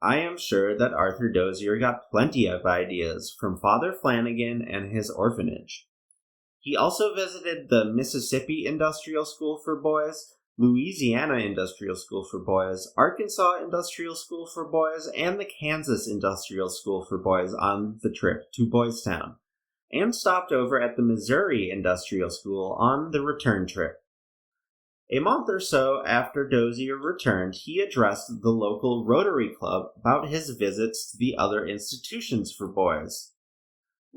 I am sure that Arthur Dozier got plenty of ideas from Father Flanagan and his orphanage. He also visited the Mississippi Industrial School for Boys, Louisiana Industrial School for Boys, Arkansas Industrial School for Boys, and the Kansas Industrial School for Boys on the trip to Boys Town, and stopped over at the Missouri Industrial School on the return trip. A month or so after Dozier returned, he addressed the local Rotary Club about his visits to the other institutions for boys.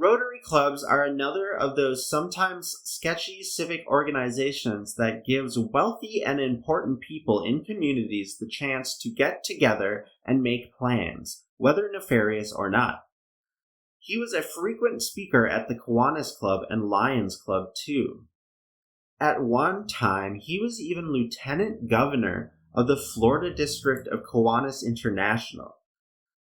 Rotary clubs are another of those sometimes sketchy civic organizations that gives wealthy and important people in communities the chance to get together and make plans, whether nefarious or not. He was a frequent speaker at the Kiwanis Club and Lions Club, too. At one time, he was even lieutenant governor of the Florida district of Kiwanis International.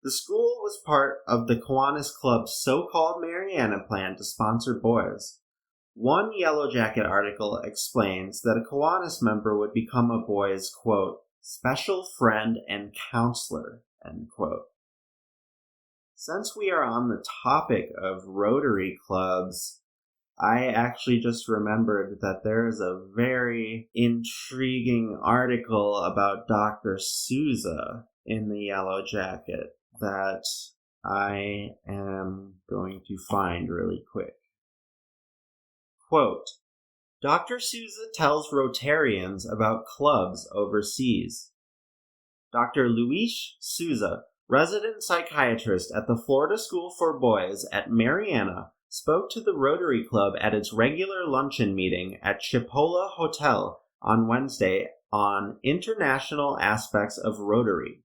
The school was part of the Kiwanis Club's so-called Mariana plan to sponsor boys. One Yellow Jacket article explains that a Kiwanis member would become a boy's, quote, special friend and counselor, end quote. Since we are on the topic of Rotary clubs, I actually just remembered that there is a very intriguing article about Dr. Souza in the Yellow Jacket that I am going to find really quick. Quote, Dr. Souza tells Rotarians about clubs overseas. Dr. Luis Souza, resident psychiatrist at the Florida School for Boys at Mariana, spoke to the Rotary Club at its regular luncheon meeting at Chipola Hotel on Wednesday on international aspects of Rotary.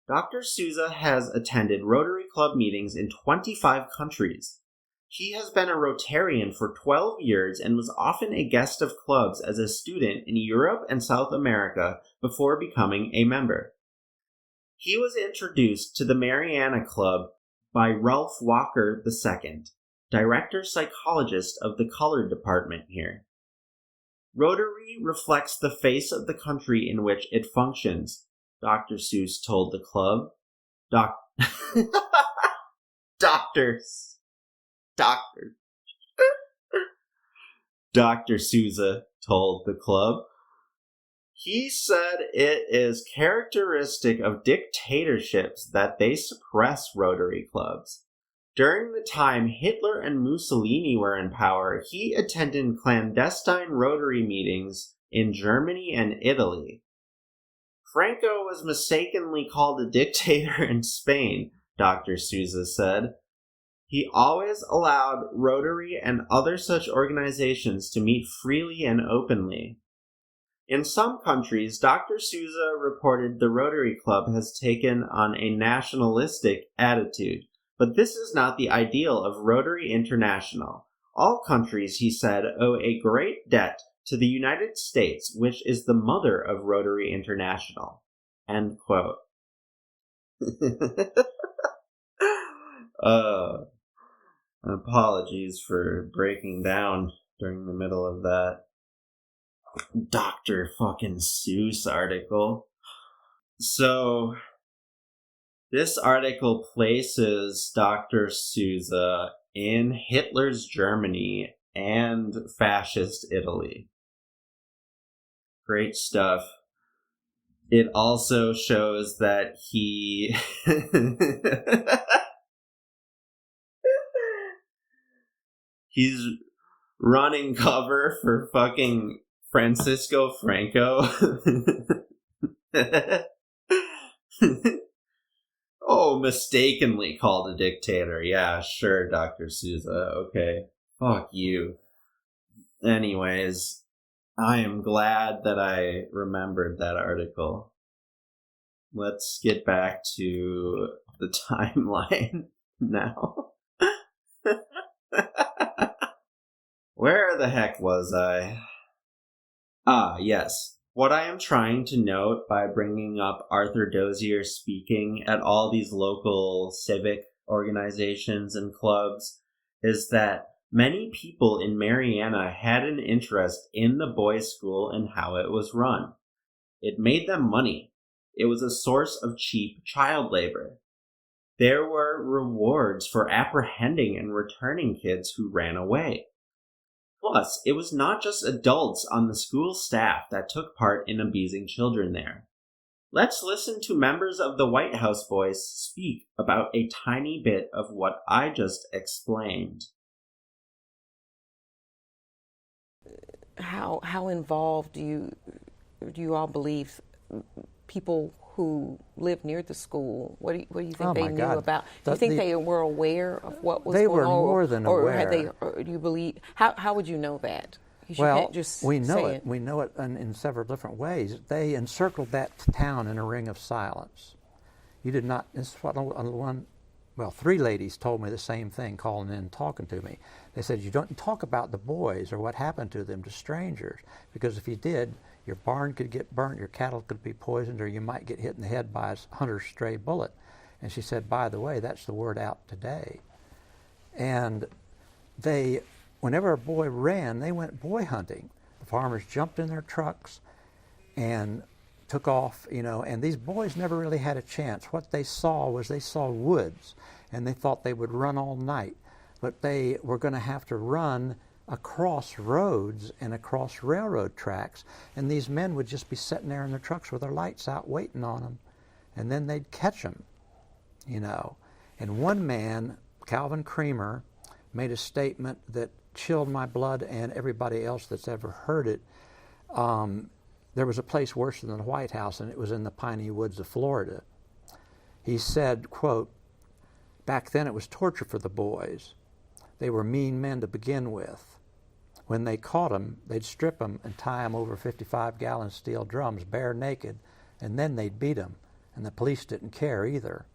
Dr. Souza has attended Rotary Club meetings in 25 countries. He has been a Rotarian for 12 years and was often a guest of clubs as a student in Europe and South America before becoming a member. He was introduced to the Mariana Club by Ralph Walker II, director psychologist of the Colored Department here. Rotary reflects the face of the country in which it functions, Dr. Seuss told the club. Dr. Souza told the club. He said it is characteristic of dictatorships that they suppress Rotary clubs. During the time Hitler and Mussolini were in power, he attended clandestine Rotary meetings in Germany and Italy. Franco was mistakenly called a dictator in Spain, Dr. Souza said. He always allowed Rotary and other such organizations to meet freely and openly. In some countries, Dr. Souza reported the Rotary Club has taken on a nationalistic attitude, but this is not the ideal of Rotary International. All countries, he said, owe a great debt to the United States, which is the mother of Rotary International. End quote. Apologies for breaking down during the middle of that Dr. fucking Seuss article. So, this article places Dr. Souza in Hitler's Germany and fascist Italy. Great stuff. It also shows that he he's running cover for fucking Francisco Franco. Oh, mistakenly called a dictator. Yeah, sure, Dr. Souza. Okay. Fuck you. Anyways, I am glad that I remembered that article. Let's get back to the timeline now. Where the heck was I? Ah, yes. What I am trying to note by bringing up Arthur Dozier speaking at all these local civic organizations and clubs is that many people in Mariana had an interest in the boys' school and how it was run. It made them money. it was a source of cheap child labor. There were rewards for apprehending and returning kids who ran away. Plus, it was not just adults on the school staff that took part in abusing children there. Let's listen to members of the White House Boys speak about a tiny bit of what I just explained. How involved do you all believe people who live near the school? What do you think they knew about? Do you think they were aware of what was going on? They were more than aware. Or had they? Or do you believe? How would you know that? You can't just we know say it. We know it in several different ways. They encircled that town in a ring of silence. You did not. This is what three ladies told me the same thing, calling in and talking to me. They said, you don't talk about the boys or what happened to them to strangers, because if you did, your barn could get burnt, your cattle could be poisoned, or you might get hit in the head by a hunter's stray bullet. And she said, by the way, that's the word out today. And whenever a boy ran, they went boy hunting. The farmers jumped in their trucks and took off, and these boys never really had a chance. What they saw woods, and they thought they would run all night, but they were going to have to run across roads and across railroad tracks, and these men would just be sitting there in their trucks with their lights out waiting on them, and then they'd catch them, And one man, Calvin Creamer, made a statement that chilled my blood and everybody else that's ever heard it. There was a place worse than the White House, and it was in the piney woods of Florida. He said, quote, back then it was torture for the boys. They were mean men to begin with. When they caught them, they'd strip them and tie them over 55-gallon steel drums, bare naked, and then they'd beat them, and the police didn't care either.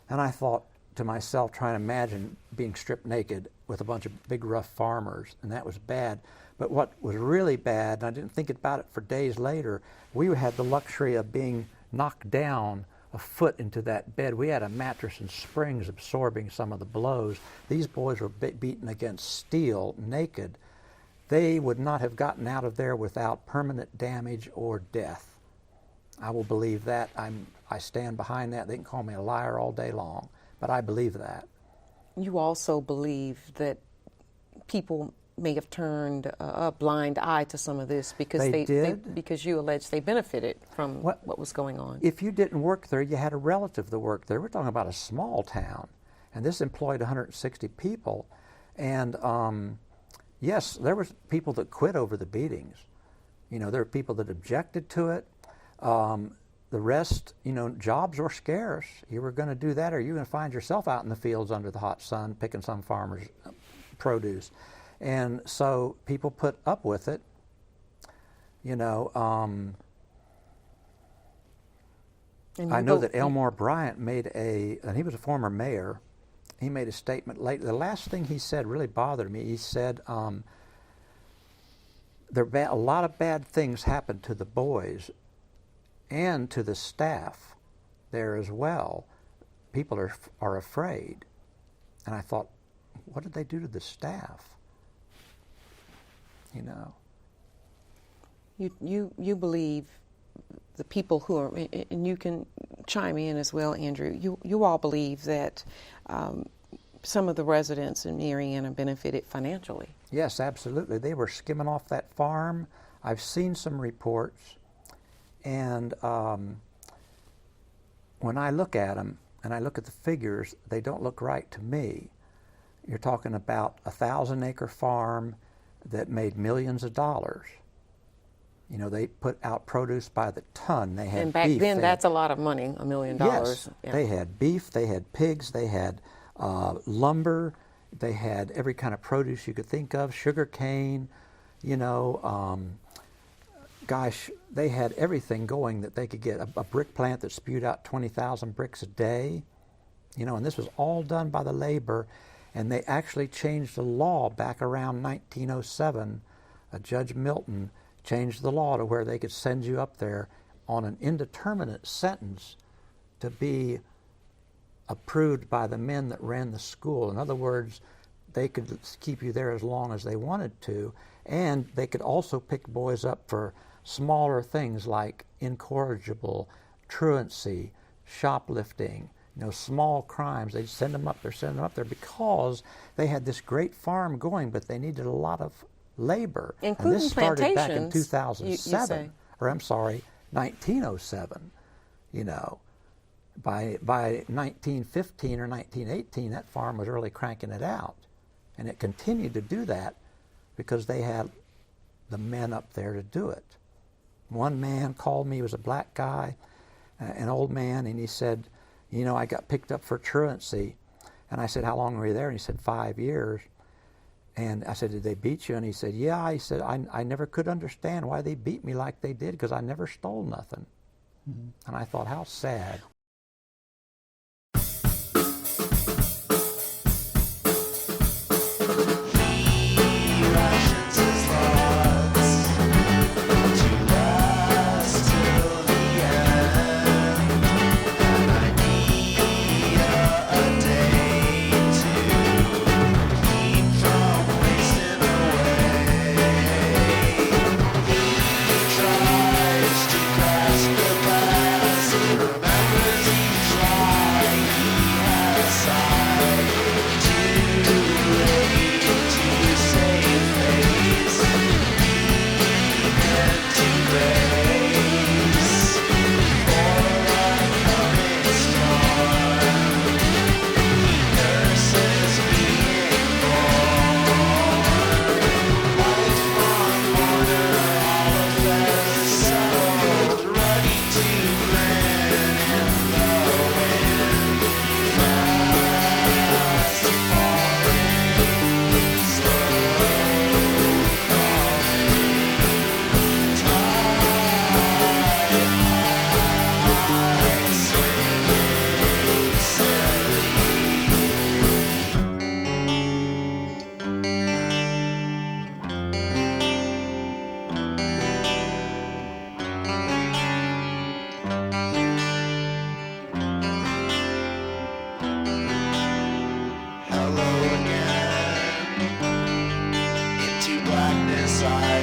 And I thought to myself, trying to imagine being stripped naked with a bunch of big, rough farmers, and that was bad. But what was really bad, and I didn't think about it for days later, we had the luxury of being knocked down a foot into that bed. We had a mattress and springs absorbing some of the blows. These boys were beaten against steel, naked. They would not have gotten out of there without permanent damage or death. I will believe that. I stand behind that. They can call me a liar all day long, but I believe that. You also believe that people may have turned a blind eye to some of this because because you allege they benefited from what was going on. If you didn't work there, you had a relative that worked there. We're talking about a small town, and this employed 160 people. And yes, there was people that quit over the beatings. There were people that objected to it. The rest, jobs were scarce. You were going to do that, or you were going to find yourself out in the fields under the hot sun picking some farmer's produce. And so people put up with it, I know that Elmore Bryant and he was a former mayor, he made a statement late. The last thing he said really bothered me. He said, a lot of bad things happened to the boys and to the staff there as well. People are afraid. And I thought, what did they do to the staff? You believe the people who are, and you can chime in as well, Andrew. You all believe that some of the residents in Marianna benefited financially. Yes, absolutely. They were skimming off that farm. I've seen some reports, and when I look at them and I look at the figures, they don't look right to me. You're talking about a 1,000-acre farm that made millions of dollars. They put out produce by the ton. They had and back beef. then, that's a lot of money, $1 million. Yes, yeah. They had beef, they had pigs, they had lumber, they had every kind of produce you could think of, sugar cane, they had everything going that they could get. A brick plant that spewed out 20,000 bricks a day, and this was all done by the labor. And they actually changed the law back around 1907. Judge Milton changed the law to where they could send you up there on an indeterminate sentence to be approved by the men that ran the school. In other words, they could keep you there as long as they wanted to, and they could also pick boys up for smaller things like incorrigible, truancy, shoplifting, small crimes. They'd send them up there because they had this great farm going, but they needed a lot of labor. Including and this started back in plantations, 2007, or I'm sorry, 1907. By 1915 or 1918, that farm was really cranking it out. And it continued to do that because they had the men up there to do it. One man called me, he was a black guy, an old man, and he said, I got picked up for truancy. And I said, how long were you there? And he said, 5 years. And I said, did they beat you? And he said, yeah. He said, I never could understand why they beat me like they did because I never stole nothing. Mm-hmm. And I thought, how sad. Into blackness I